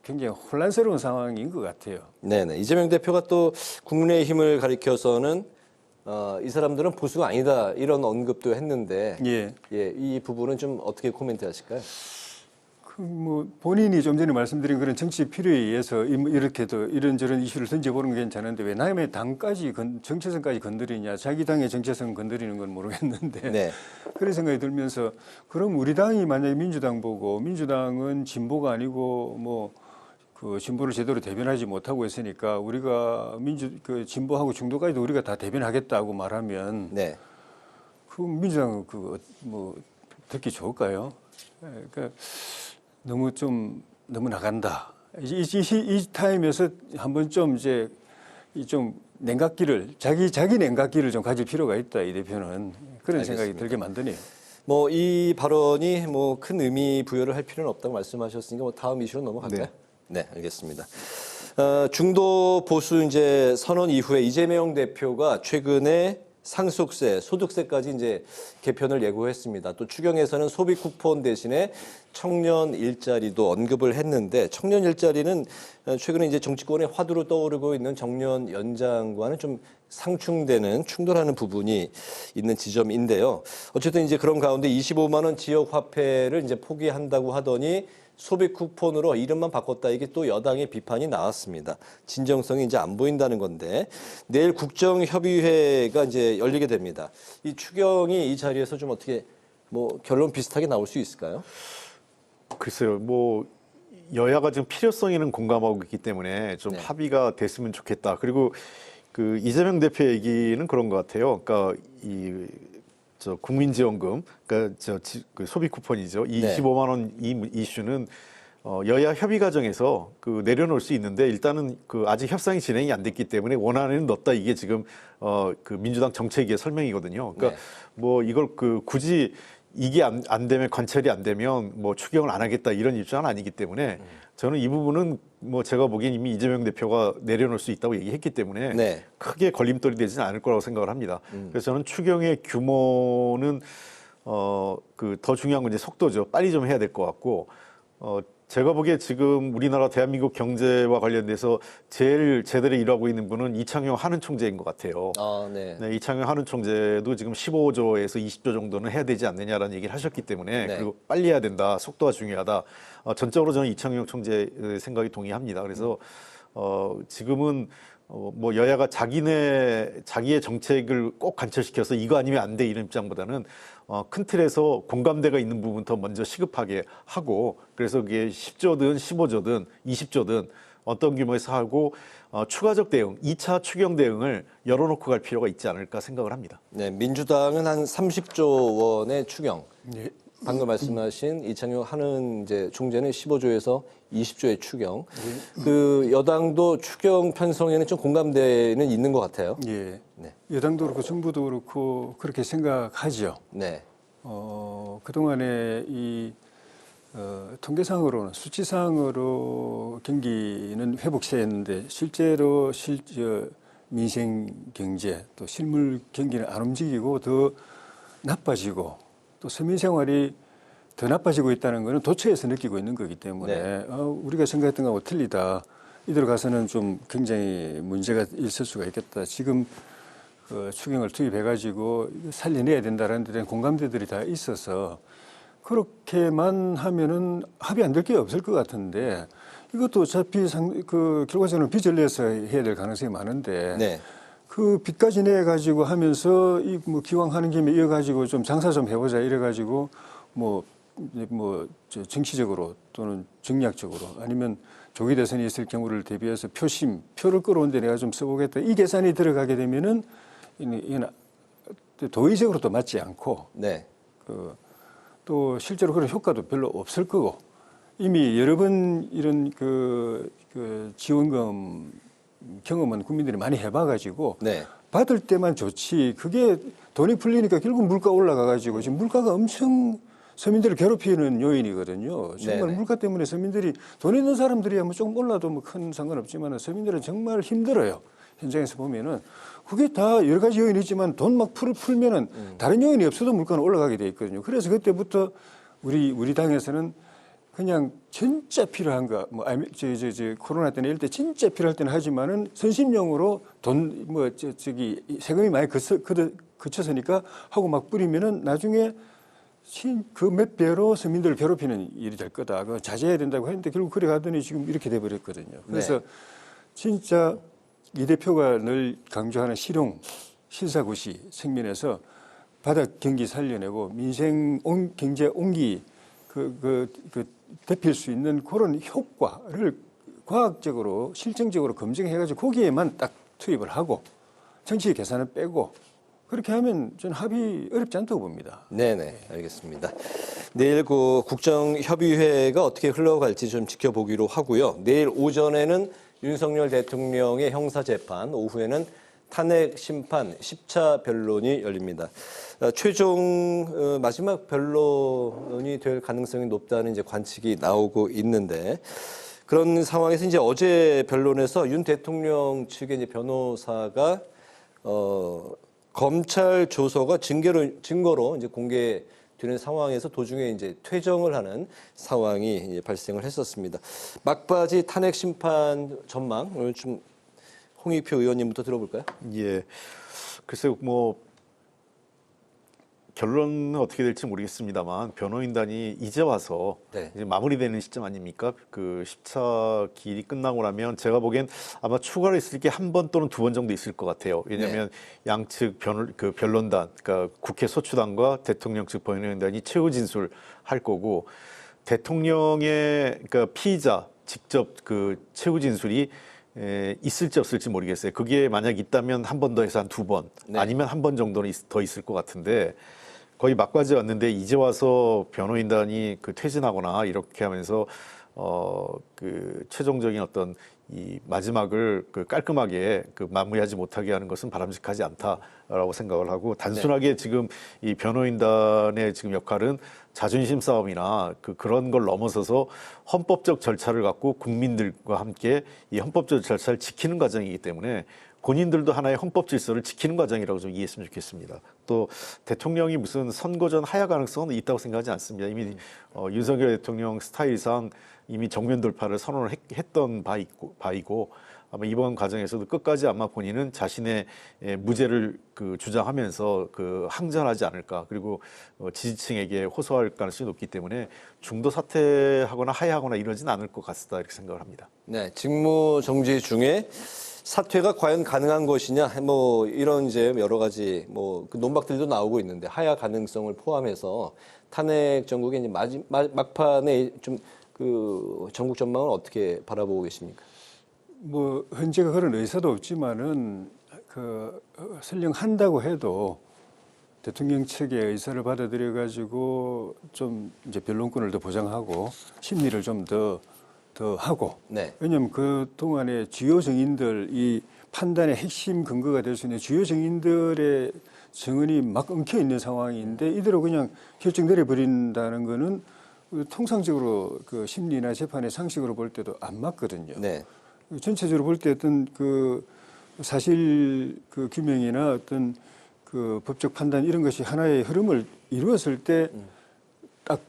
S15: 굉장히 혼란스러운 상황인 것 같아요.
S2: 네네. 이재명 대표가 또 국민의힘을 가리켜서는 이 사람들은 보수가 아니다 이런 언급도 했는데 이 부분은 좀 어떻게 코멘트하실까요?
S15: 본인이 좀 전에 말씀드린 그런 정치 필요에 의해서 이렇게도 이런저런 이슈를 던져보는 건 괜찮은데 왜 남의 당까지 정체성까지 건드리냐. 자기 당의 정체성 건드리는 건 모르겠는데
S2: 네.
S15: 그런 생각이 들면서 그럼 우리 당이 만약에 민주당 보고 민주당은 진보가 아니고 그 진보를 제대로 대변하지 못하고 있으니까 우리가 진보하고 중도까지도 우리가 다 대변하겠다고 말하면
S2: 네.
S15: 그 민주당은 듣기 좋을까요? 그러니까 너무 좀
S5: 너무 나간다. 이 타임에서 한번 좀 이제 좀 냉각기를 자기 냉각기를 좀 가질 필요가 있다. 이 대표는 그런
S2: 알겠습니다.
S5: 생각이 들게 만드네요.
S2: 뭐 이 발언이 뭐 큰 의미 부여를 할 필요는 없다고 말씀하셨으니까 뭐 다음 이슈로 넘어갈까요? 네, 알겠습니다. 중도 보수 이제 선언 이후에 이재명 대표가 최근에 상속세, 소득세까지 이제 개편을 예고했습니다. 또 추경에서는 소비 쿠폰 대신에 청년 일자리도 언급을 했는데 청년 일자리는 최근에 이제 정치권의 화두로 떠오르고 있는 정년 연장과는 좀 상충되는 충돌하는 부분이 있는 지점인데요. 어쨌든 이제 그런 가운데 25만 원 지역 화폐를 이제 포기한다고 하더니 소비 쿠폰으로 이름만 바꿨다. 이게 또 여당의 비판이 나왔습니다. 진정성이 이제 안 보인다는 건데 내일 국정협의회가 이제 열리게 됩니다. 이 추경이 이 자리에서 좀 어떻게 뭐 결론 비슷하게 나올 수 있을까요?
S4: 글쎄요, 뭐 여야가 지금 필요성에는 공감하고 있기 때문에 좀 합의가 됐으면 좋겠다. 그리고 그 이재명 대표 얘기는 그런 것 같아요. 그러니까 저 국민지원금, 그러니까 그 소비 쿠폰이죠. 25만 원 이 이슈는 여야 협의 과정에서 그 내려놓을 수 있는데 일단은 그 아직 협상이 진행이 안 됐기 때문에 원안에는 넣었다. 이게 지금 그 민주당 정책의 설명이거든요. 그러니까 뭐 이걸 그 굳이 이게 안 되면 관철이 안 되면 뭐 추경을 안 하겠다 이런 입장은 아니기 때문에 저는 이 부분은 뭐 제가 보기엔 이미 이재명 대표가 내려놓을 수 있다고 얘기했기 때문에 크게 걸림돌이 되지는 않을 거라고 생각을 합니다. 그래서 저는 추경의 규모는 그 더 중요한 건 이제 속도죠. 빨리 좀 해야 될 것 같고 제가 보기에 지금 우리나라 대한민국 경제와 관련돼서 제일 제대로 일하고 있는 분은 이창용 한은 총재인 것 같아요.
S2: 네,
S4: 이창용 한은 총재도 지금 15조에서 20조 정도는 해야 되지 않느냐라는 얘기를 하셨기 때문에 그리고 빨리 해야 된다. 속도가 중요하다. 전적으로 저는 이창용 총재 생각이 동의합니다. 그래서 지금은 뭐 여야가 자기의 정책을 꼭 관철시켜서 이거 아니면 안 돼 이런 입장보다는 큰 틀에서 공감대가 있는 부분 더 먼저 시급하게 하고 그래서 그게 10조든 15조든 20조든 어떤 규모에서 하고 추가적 대응, 2차 추경 대응을 열어놓고 갈 필요가 있지 않을까 생각을 합니다.
S2: 네, 민주당은 한 30조 원의 추경. 방금 말씀하신 이창용 한은 이제 총재는 15조에서 20조의 추경. 그 여당도 추경 편성에는 좀 공감대는 있는 것 같아요.
S5: 예. 여당도 그렇고 정부도 그렇고 그렇게 생각하죠.
S2: 네.
S5: 그동안에 이 통계상으로는 수치상으로 경기는 회복세였는데 실제로 민생 경제 또 실물 경기는 안 움직이고 더 나빠지고 또 서민 생활이 더 나빠지고 있다는 것은 도처에서 느끼고 있는 거기 때문에 우리가 생각했던 것하고 틀리다. 이대로 가서는 좀 굉장히 문제가 있을 수가 있겠다. 지금 추경을 투입해가지고 살려내야 된다는 데 대한 공감대들이 다 있어서 그렇게만 하면은 합의 안 될 게 없을 것 같은데 이것도 어차피 결과적으로 빚을 내서 해야 될 가능성이 많은데 그 빚까지 내 가지고 하면서 뭐 기왕 하는 김에 이어 가지고 좀 장사 좀 해보자 이래 가지고 뭐 정치적으로 또는 정략적으로 아니면 조기 대선이 있을 경우를 대비해서 표를 끌어온데 내가 좀 써보겠다 이 계산이 들어가게 되면은 이건 도의적으로도 맞지 않고 또 실제로 그런 효과도 별로 없을 거고 이미 여러 번 이런 그 지원금 경험은 국민들이 많이 해봐가지고 받을 때만 좋지 그게 돈이 풀리니까 결국 물가 올라가가지고 지금 물가가 엄청 서민들을 괴롭히는 요인이거든요. 정말 물가 때문에 서민들이 돈 있는 사람들이야 뭐 조금 올라도 뭐 큰 상관없지만 서민들은 정말 힘들어요. 현장에서 보면은 그게 다 여러 가지 요인이 있지만 돈 막 풀면은 다른 요인이 없어도 물가는 올라가게 돼 있거든요. 그래서 그때부터 우리 당에서는 그냥 진짜 필요한 거, 뭐 코로나 때는 이럴 때 진짜 필요할 때는 하지만은 선심용으로 돈 세금이 많이 그쳐서니까 하고 막 뿌리면은 나중에 그 몇 배로 서민들을 괴롭히는 일이 될 거다. 그거 자제해야 된다고 했는데 결국 그래 가더니 지금 이렇게 돼버렸거든요. 그래서 진짜 이 대표가 늘 강조하는 실사구시 측면에서 바닥 경기 살려내고 민생 경제 온기 대필 수 있는 그런 효과를 과학적으로 실증적으로 검증해가지고 거기에만 딱 투입을 하고 정치 계산을 빼고 그렇게 하면 저는 합의 어렵지 않다고 봅니다.
S2: 네네, 알겠습니다. 내일 그 국정협의회가 어떻게 흘러갈지 좀 지켜보기로 하고요. 내일 오전에는 윤석열 대통령의 형사재판, 오후에는 탄핵 심판 10차 변론이 열립니다. 최종 마지막 변론이 될 가능성이 높다는 이제 관측이 나오고 있는데, 그런 상황에서 이제 어제 변론에서 윤 대통령 측의 이제 변호사가 검찰 조서가 증거로 이제 공개되는 상황에서 도중에 이제 퇴정을 하는 상황이 이제 발생을 했었습니다. 막바지 탄핵 심판 전망 오늘 좀 홍익표 의원님부터 들어볼까요?
S4: 예, 글쎄요, 뭐 결론은 어떻게 될지 모르겠습니다만 변호인단이 이제 와서 이제 마무리되는 시점 아닙니까? 그 10차 기일이 끝나고 나면 제가 보기엔 아마 추가로 있을 게 한 번 또는 두 번 정도 있을 것 같아요. 왜냐하면 양측 변론단, 그러니까 국회 소추단과 대통령 측 변호인단이 최후 진술할 거고, 대통령의 그러니까 피의자 직접 그 최후 진술이 있을지 없을지 모르겠어요. 그게 만약 있다면 한 번 더 해서 한 두 번, 아니면 한 번 정도는 더 있을 것 같은데, 거의 막바지 왔는데 이제 와서 변호인단이 그 퇴진하거나 이렇게 하면서 그 최종적인 어떤 이 마지막을 그 깔끔하게 그 마무리하지 못하게 하는 것은 바람직하지 않다라고 생각을 하고, 단순하게 지금 이 변호인단의 지금 역할은 자존심 싸움이나 그런 걸 넘어서서 헌법적 절차를 갖고 국민들과 함께 이 헌법적 절차를 지키는 과정이기 때문에 본인들도 하나의 헌법 질서를 지키는 과정이라고 좀 이해했으면 좋겠습니다. 또 대통령이 무슨 선거전 하야 가능성은 있다고 생각하지 않습니다. 이미 윤석열 대통령 스타일상 이미 정면 돌파를 선언을 했던 바이고 아마 이번 과정에서도 끝까지 아마 본인은 자신의 무죄를 그 주장하면서 그 항전하지 않을까, 그리고 지지층에게 호소할 가능성이 높기 때문에 중도 사퇴하거나 하야하거나 이러진 않을 것 같다, 이렇게 생각을 합니다.
S2: 네, 직무 정지 중에 사퇴가 과연 가능한 것이냐, 뭐 이런 이제 여러 가지 뭐 그 논박들도 나오고 있는데, 하야 가능성을 포함해서 탄핵 정국의 이제 막판에 좀 그 전국 전망을 어떻게 바라보고 계십니까?
S5: 뭐 현재가 그런 의사도 없지만은 그 설령 한다고 해도 대통령 측의 의사를 받아들여 가지고 좀 이제 변론권을 더 보장하고 심리를 좀 더 하고. 왜냐하면 그 동안에 주요 증인들, 이 판단의 핵심 근거가 될 수 있는 주요 증인들의 증언이 막 엉켜 있는 상황인데 이대로 그냥 결정 내려버린다는 거는 통상적으로 그 심리나 재판의 상식으로 볼 때도 안 맞거든요. 전체적으로 볼 때 어떤 그 사실 그 규명이나 어떤 그 법적 판단 이런 것이 하나의 흐름을 이루었을 때 딱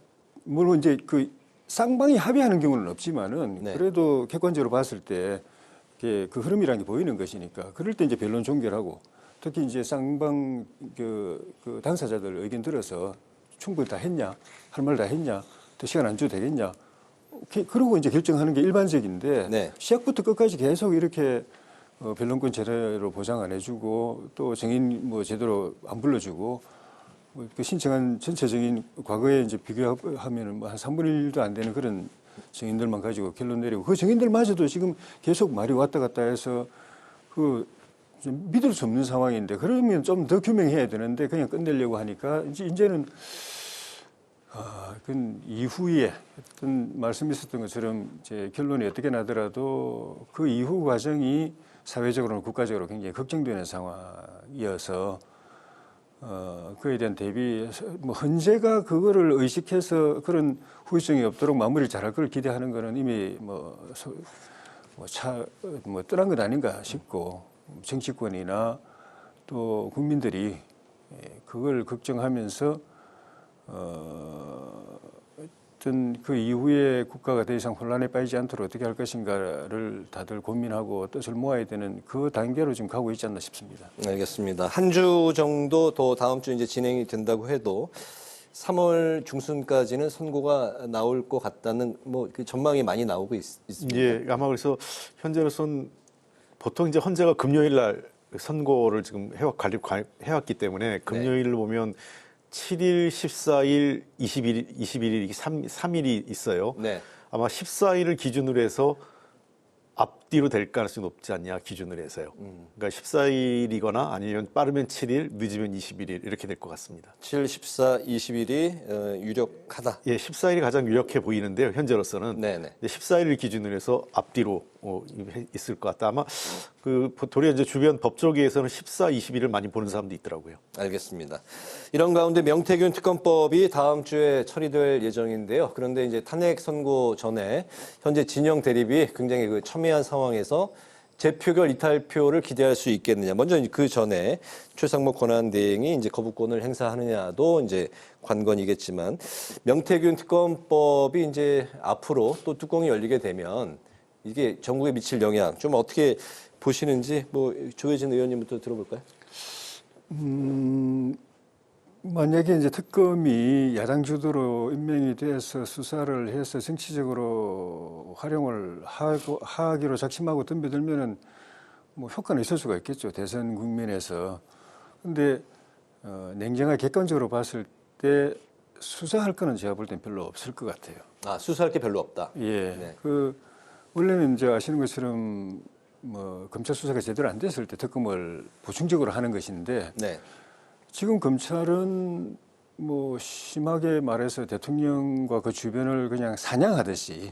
S5: 물론 이제 그 쌍방이 합의하는 경우는 없지만은 그래도 객관적으로 봤을 때 그 흐름이라는 게 보이는 것이니까, 그럴 때 이제 변론 종결하고, 특히 이제 쌍방 그 당사자들 의견 들어서 충분히 다 했냐, 할 말 다 했냐, 더 시간 안 줘도 되겠냐, 그러고 이제 결정하는 게 일반적인데 시작부터 끝까지 계속 이렇게 변론권 제대로 보장 안 해주고 또 증인 뭐 제대로 안 불러주고 그 신청한 전체 증인 과거에 이제 비교하면은 뭐 한 3분의 1도 안 되는 그런 증인들만 가지고 결론 내리고, 그 증인들마저도 지금 계속 말이 왔다 갔다 해서 그 좀 믿을 수 없는 상황인데, 그러면 좀 더 규명해야 되는데 그냥 끝내려고 하니까 이제는 그 이후에 어떤 말씀하셨던 것처럼 이제 결론이 어떻게 나더라도 그 이후 과정이 사회적으로는 국가적으로 굉장히 걱정되는 상황이어서 그에 대한 대비, 뭐 헌재가 그거를 의식해서 그런 후유증이 없도록 마무리를 잘할 걸 기대하는 거는 이미 떠난 것 아닌가 싶고, 정치권이나 또 국민들이 그걸 걱정하면서 어떤 그 이후에 국가가 더 이상 혼란에 빠지지 않도록 어떻게 할 것인가를 다들 고민하고 뜻을 모아야 되는 그 단계로 지금 가고 있지 않나 싶습니다.
S2: 알겠습니다. 한 주 정도 더 다음 주 이제 진행이 된다고 해도 3월 중순까지는 선고가 나올 것 같다는 뭐 그 전망이 많이 나오고 있습니다.
S4: 예, 아마 그래서 현재로선 보통 이제 헌재가 금요일 날 선고를 지금 해왔기 때문에 금요일을 보면 7일, 14일, 21일 이렇게 3일이 있어요. 아마 14일을 기준으로 해서 앞뒤로 될 가능성이 높지 않냐 기준을 해서요. 그러니까 14일이거나 아니면 빠르면 7일, 늦으면 21일 이렇게 될 것 같습니다.
S2: 7, 14, 21이 유력하다.
S4: 예, 14일이 가장 유력해 보이는데요. 현재로서는.
S2: 네네.
S4: 14일을 기준으로 해서 앞뒤로 있을 것 같다. 아마 그 도리어 이제 주변 법조계에서는 14, 21을 많이 보는 사람도 있더라고요.
S2: 알겠습니다. 이런 가운데 명태균 특검법이 다음 주에 처리될 예정인데요. 그런데 이제 탄핵 선고 전에 현재 진영 대립이 굉장히 그 첨예한 상황에서 재표결 이탈표를 기대할 수 있겠느냐. 먼저 그 전에 최상목 권한대행이 이제 거부권을 행사하느냐도 이제 관건이겠지만 명태균 특검법이 이제 앞으로 또 뚜껑이 열리게 되면 이게 전국에 미칠 영향 좀 어떻게 보시는지 뭐 조혜진 의원님부터 들어볼까요?
S5: 만약에 이제 특검이 야당 주도로 임명이 돼서 수사를 해서 정치적으로 활용을 하기로 작심하고 덤벼들면은 뭐 효과는 있을 수가 있겠죠. 대선 국면에서. 근데 냉정하게 객관적으로 봤을 때 수사할 거는 제가 볼 땐 별로 없을 것 같아요.
S2: 아, 수사할 게 별로 없다.
S5: 예.
S2: 네.
S5: 원래는 이제 아시는 것처럼 뭐 검찰 수사가 제대로 안 됐을 때 특검을 보충적으로 하는 것인데
S2: 네.
S5: 지금 검찰은 뭐 심하게 말해서 대통령과 그 주변을 그냥 사냥하듯이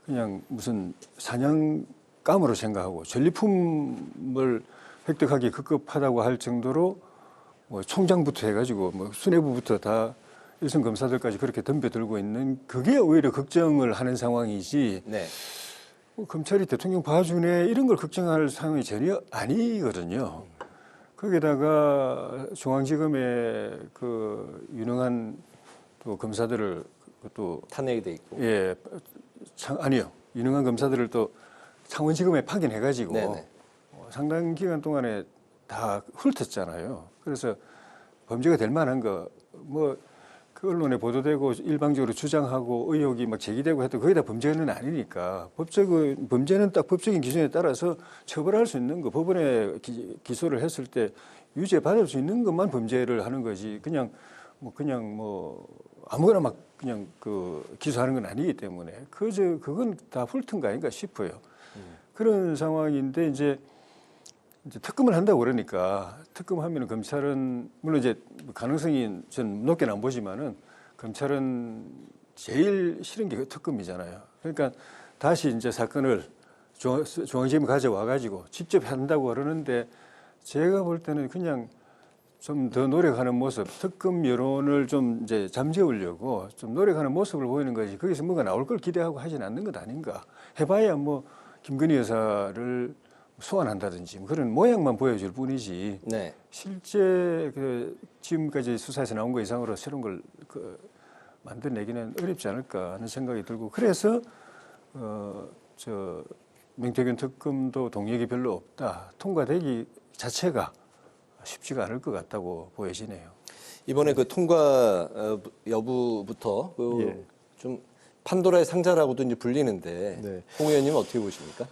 S5: 그냥 무슨 사냥감으로 생각하고 전리품을 획득하기 급급하다고 할 정도로 뭐 총장부터 해가지고 뭐 수뇌부부터 다 일선 검사들까지 그렇게 덤벼들고 있는 그게 오히려 걱정을 하는 상황이지.
S2: 네.
S5: 뭐 검찰이 대통령 봐주네 이런 걸 걱정할 상황이 전혀 아니거든요. 거기다가 중앙지검의 그 유능한 또 검사들을 또
S2: 탄핵이 돼 있고.
S5: 예, 아니요. 유능한 검사들을 또 창원지검에 파견해가지고 상당 기간 동안에 다 훑었잖아요. 그래서 범죄가 될 만한 거 뭐 그 언론에 보도되고 일방적으로 주장하고 의혹이 막 제기되고 해도 거의 다 범죄는 아니니까 법적인 범죄는 딱 법적인 기준에 따라서 처벌할 수 있는 거 법원에 기소를 했을 때 유죄 받을 수 있는 것만 범죄를 하는 거지 그냥 뭐 아무거나 막 그냥 그 기소하는 건 아니기 때문에 그건 다 훑은 거 아닌가 싶어요. 그런 상황인데 이제 특검을 한다고 그러니까 특검하면 검찰은 물론 이제 가능성이 전 높게는 안 보지만은 검찰은 제일 싫은 게 특검이잖아요. 그러니까 다시 이제 사건을 중앙지검에 가져와 가지고 직접 한다고 그러는데 제가 볼 때는 그냥 좀 더 노력하는 모습, 특검 여론을 좀 이제 잠재우려고 좀 노력하는 모습을 보이는 거지 거기서 뭐가 나올 걸 기대하고 하진 않는 것 아닌가. 해봐야 뭐 김건희 여사를 소환한다든지 그런 모양만 보여줄 뿐이지
S2: 네.
S5: 실제 그 지금까지 수사에서 나온 거 이상으로 새로운 걸 만들어내기는 어렵지 않을까 하는 생각이 들고 그래서 명태균 특검도 동력이 별로 없다. 통과되기 자체가 쉽지가 않을 것 같다고 보여지네요.
S2: 이번에 그 통과 여부부터 좀 판도라의 상자라고도 이제 불리는데 홍 의원님은 어떻게 보십니까?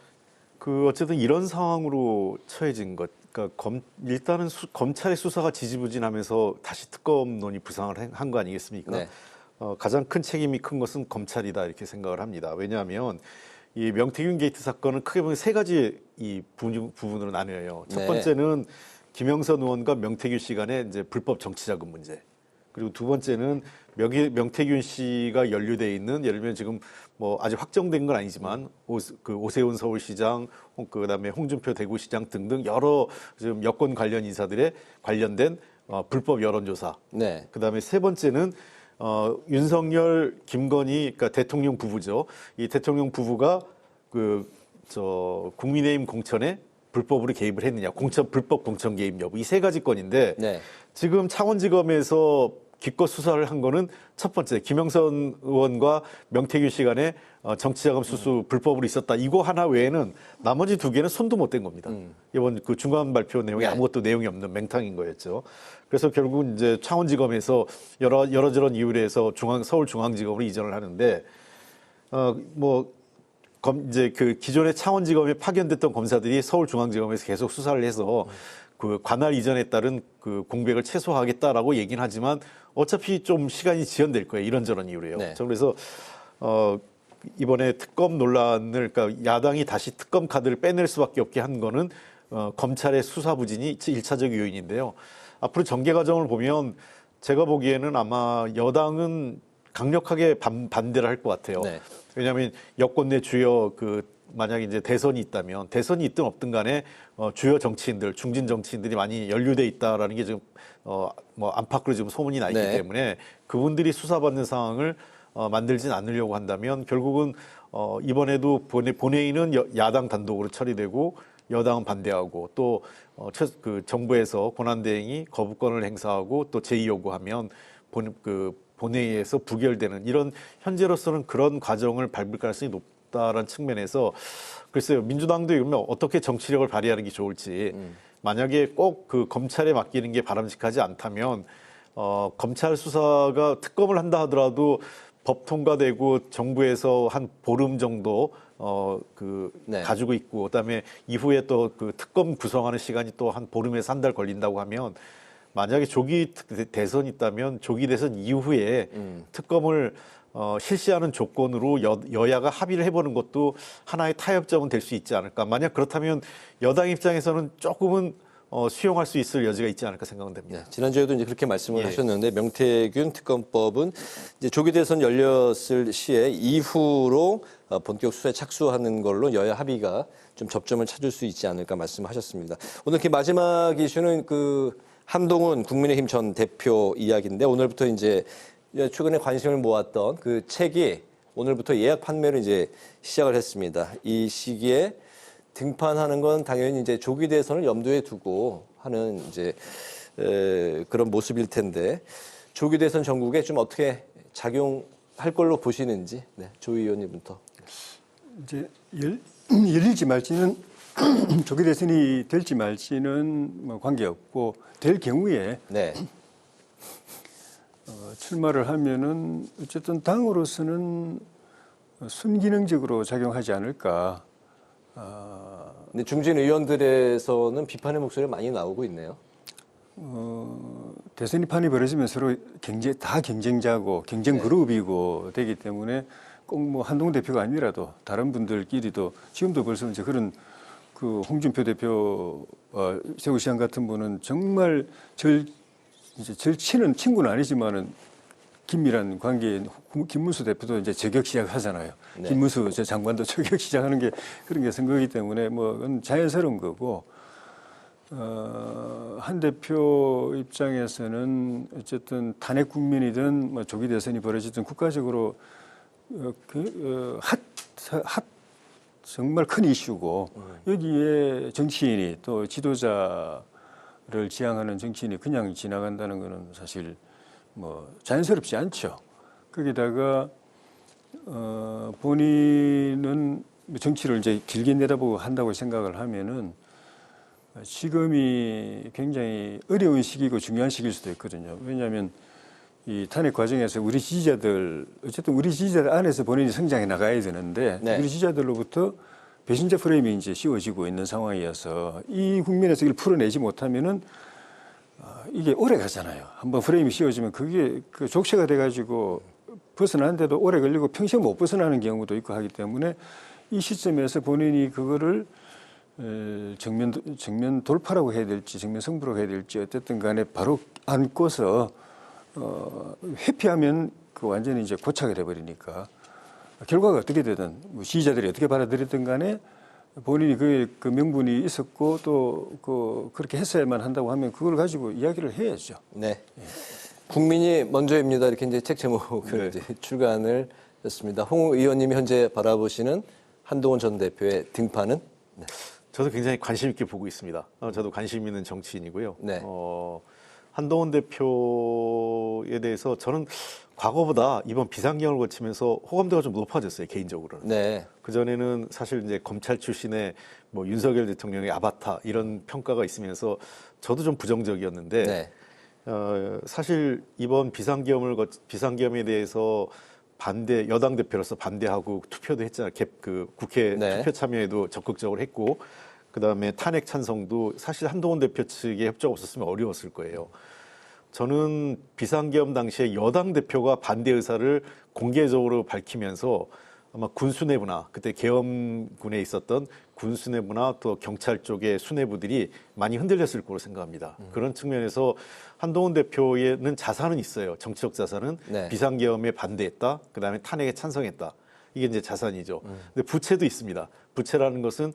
S4: 어쨌든 이런 상황으로 처해진 것, 그러니까 일단은 검찰의 수사가 지지부진하면서 다시 특검론이 부상을 한 거 아니겠습니까?
S2: 네.
S4: 가장 큰 책임이 큰 것은 검찰이다 이렇게 생각을 합니다. 왜냐하면 이 명태균 게이트 사건은 크게 보면 세 가지 이 부분으로 나뉘어요. 첫 번째는 김영선 의원과 명태균 씨 간의 이제 불법 정치자금 문제. 그리고 두 번째는 명태균 씨가 연루돼 있는 예를 들면 지금 뭐 아직 확정된 건 아니지만 오세훈 서울시장, 그다음에 홍준표 대구시장 등등 여러 지금 여권 관련 인사들의 관련된 불법 여론조사.
S2: 네.
S4: 그다음에 세 번째는 윤석열, 김건희, 그러니까 대통령 부부죠. 이 대통령 부부가 국민의힘 공천에 불법으로 개입을 했느냐, 불법 공천 개입 여부 이 세 가지 건인데 지금 창원지검에서 기껏 수사를 한 거는 첫 번째 김영선 의원과 명태균 씨 간에 정치자금 수수 불법으로 있었다. 이거 하나 외에는 나머지 두 개는 손도 못 댄 겁니다. 이번 그 중간 발표 내용에 아무것도 내용이 없는 맹탕인 거였죠. 그래서 결국 이제 창원지검에서 여러저런 이유로 해서 서울중앙지검으로 이전을 하는데 이제 그 기존의 창원지검에 파견됐던 검사들이 서울중앙지검에서 계속 수사를 해서 그 관할 이전에 따른 그 공백을 최소화하겠다라고 얘기는 하지만 어차피 좀 시간이 지연될 거예요. 이런저런 이유로요. 그래서 이번에 특검 논란을 그러니까 야당이 다시 특검 카드를 빼낼 수밖에 없게 한 거는 검찰의 수사 부진이 1차적 요인인데요. 앞으로 전개 과정을 보면 제가 보기에는 아마 여당은 강력하게 반대를 할 것 같아요. 네. 왜냐하면 여권 내 주요 만약에 이제 대선이 있다면 대선이 있든 없든 간에 주요 정치인들, 중진 정치인들이 많이 연루돼 있다라는 게 지금 뭐 안팎으로 지금 소문이 나 있기 네. 때문에 그분들이 수사받는 상황을 만들진 않으려고 한다면 결국은 이번에도 본회의는 야당 단독으로 처리되고 여당은 반대하고 또 정부에서 권한대행이 거부권을 행사하고 또 제의 요구하면 본회의에서 부결되는 이런 현재로서는 그런 과정을 밟을 가능성이 높다라는 측면에서 글쎄요 민주당도 이러면 어떻게 정치력을 발휘하는 게 좋을지 만약에 꼭 검찰에 맡기는 게 바람직하지 않다면 검찰 수사가 특검을 한다 하더라도 법 통과되고 정부에서 한 보름 정도 네. 가지고 있고 그다음에 이후에 또 특검 구성하는 시간이 또 한 보름에서 한 달 걸린다고 하면 만약에 조기 대선이 있다면 조기 대선 이후에 특검을 실시하는 조건으로 여야가 합의를 해보는 것도 하나의 타협점은 될 수 있지 않을까. 만약 그렇다면 여당 입장에서는 조금은 수용할 수 있을 여지가 있지 않을까 생각은 됩니다.
S2: 네, 지난주에도 이제 그렇게 말씀을 하셨는데 명태균 특검법은 이제 조기 대선 열렸을 시에 이후로 본격 수사에 착수하는 걸로 여야 합의가 좀 접점을 찾을 수 있지 않을까 말씀하셨습니다. 오늘 마지막 이슈는 한동훈 국민의힘 전 대표 이야기인데 오늘부터 이제 최근에 관심을 모았던 그 책이 오늘부터 예약 판매를 이제 시작을 했습니다. 이 시기에 등판하는 건 당연히 이제 조기 대선을 염두에 두고 하는 이제 그런 모습일 텐데 조기 대선 전국에 좀 어떻게 작용할 걸로 보시는지 조 의원님부터.
S5: 이제 열릴지 말지는 조기 대선이 될지 말지는 뭐 관계없고 될 경우에 네. 출마를 하면은 어쨌든 당으로서는 순기능적으로 작용하지 않을까.
S2: 근데 중진 의원들에서는 비판의 목소리가 많이 나오고 있네요.
S5: 대선이 판이 벌어지면 서로 다 경쟁자고 경쟁 그룹이고 되기 때문에 꼭 뭐 한동훈 대표가 아니라도 다른 분들끼리도 지금도 벌써 이제 그런 홍준표 대표, 세우시장 같은 분은 정말 절 친한 친구는 아니지만은 긴밀한 관계인 김문수 대표도 이제 저격 시작하잖아요. 네. 김문수 장관도 저격 시작하는 게 그런 게 선거이기 때문에 뭐 그건 자연스러운 거고 한 대표 입장에서는 어쨌든 탄핵 국민이든 뭐 조기 대선이 벌어지든 국가적으로 정말 큰 이슈고 여기에 정치인이 또 지도자를 지향하는 정치인이 그냥 지나간다는 것은 사실 뭐 자연스럽지 않죠. 거기다가 본인은 정치를 이제 길게 내다보고 한다고 생각을 하면은 지금이 굉장히 어려운 시기고 중요한 시기일 수도 있거든요. 왜냐하면 이 탄핵 과정에서 우리 지지자들 어쨌든 우리 지지자들 안에서 본인이 성장해 나가야 되는데 네. 우리 지지자들로부터 배신자 프레임이 이제 씌워지고 있는 상황이어서 이 국면에서 이걸 풀어내지 못하면은 이게 오래 가잖아요. 한번 프레임이 씌워지면 그게 족쇄가 돼가지고 벗어나는데도 오래 걸리고 평생 못 벗어나는 경우도 있고 하기 때문에 이 시점에서 본인이 그거를 정면 돌파라고 해야 될지 정면 승부라고 해야 될지 어쨌든 간에 바로 안고서 회피하면 완전히 이제 고착이 돼버리니까 결과가 어떻게 되든 뭐 지지자들이 어떻게 받아들이든 간에 본인이 그 명분이 있었고 또 그렇게 했어야만 한다고 하면 그걸 가지고 이야기를 해야죠.
S2: 네. 예. 국민이 먼저입니다. 이렇게 이제 책 제목을 이제 출간을 했습니다. 홍 의원님이 현재 바라보시는 한동훈 전 대표의 등판은? 네.
S4: 저도 굉장히 관심 있게 보고 있습니다. 저도 관심 있는 정치인이고요. 네. 한동훈 대표에 대해서 저는 과거보다 이번 비상경을 거치면서 호감도가 좀 높아졌어요, 개인적으로는. 네. 그전에는 사실 이제 검찰 출신의 뭐 윤석열 대통령의 아바타 이런 평가가 있으면서 저도 좀 부정적이었는데 네. 사실 이번 비상경에 대해서 여당 대표로서 반대하고 투표도 했잖아요. 국회 네. 투표 참여에도 적극적으로 했고 그다음에 탄핵 찬성도 사실 한동훈 대표 측의 협조가 없었으면 어려웠을 거예요. 저는 비상계엄 당시에 여당 대표가 반대 의사를 공개적으로 밝히면서 아마 군 수뇌부나 그때 계엄군에 있었던 군 수뇌부나 또 경찰 쪽의 수뇌부들이 많이 흔들렸을 거로 생각합니다. 그런 측면에서 한동훈 대표에는 자산은 있어요. 정치적 자산은
S2: 네.
S4: 비상계엄에 반대했다. 그다음에 탄핵에 찬성했다. 이게 이제 자산이죠. 근데 부채도 있습니다. 부채라는 것은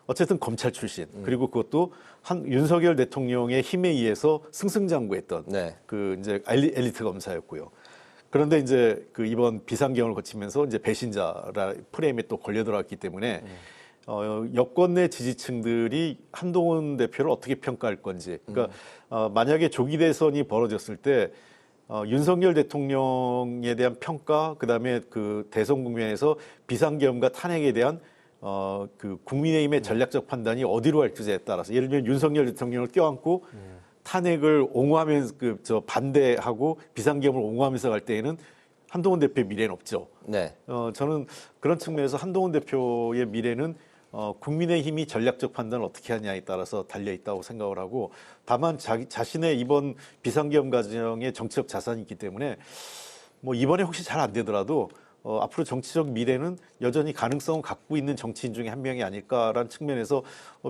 S4: 어쨌든 검찰 출신 그리고 그것도 윤석열 대통령의 힘에 의해서 승승장구했던
S2: 네.
S4: 그 이제 엘리트 검사였고요. 그런데 이제 그 이번 비상계엄을 거치면서 이제 배신자라 프레임에 또 걸려 들어왔기 때문에 여권 내 지지층들이 한동훈 대표를 어떻게 평가할 건지. 그러니까 만약에 조기 대선이 벌어졌을 때 윤석열 대통령에 대한 평가, 그다음에 그 대선 국면에서 비상계엄과 탄핵에 대한 그 국민의힘의 전략적 판단이 어디로 갈지에 따라서 예를 들면 윤석열 대통령을 껴안고 탄핵을 옹호하면서 반대하고 비상계엄을 옹호하면서 갈 때에는 한동훈 대표의 미래는 없죠.
S2: 네.
S4: 저는 그런 측면에서 한동훈 대표의 미래는 국민의힘이 전략적 판단을 어떻게 하냐에 따라서 달려 있다고 생각을 하고 다만 자신의 이번 비상계엄 과정에 정치적 자산이 있기 때문에 뭐 이번에 혹시 잘 안 되더라도 앞으로 정치적 미래는 여전히 가능성을 갖고 있는 정치인 중에 한 명이 아닐까라는 측면에서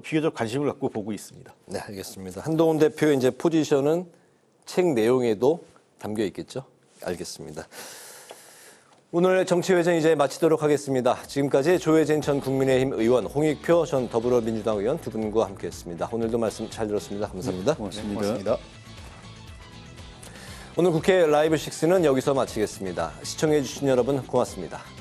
S4: 비교적 관심을 갖고 보고 있습니다.
S2: 네, 알겠습니다. 한동훈 대표의 이제 포지션은 책 내용에도 담겨 있겠죠? 알겠습니다. 오늘 정치회전 이제 마치도록 하겠습니다. 지금까지 조혜진 전 국민의힘 의원, 홍익표 전 더불어민주당 의원 두 분과 함께했습니다. 오늘도 말씀 잘 들었습니다. 감사합니다.
S5: 고맙습니다.
S2: 네, 고맙습니다. 오늘 국회 라이브 6는 여기서 마치겠습니다. 시청해주신 여러분 고맙습니다.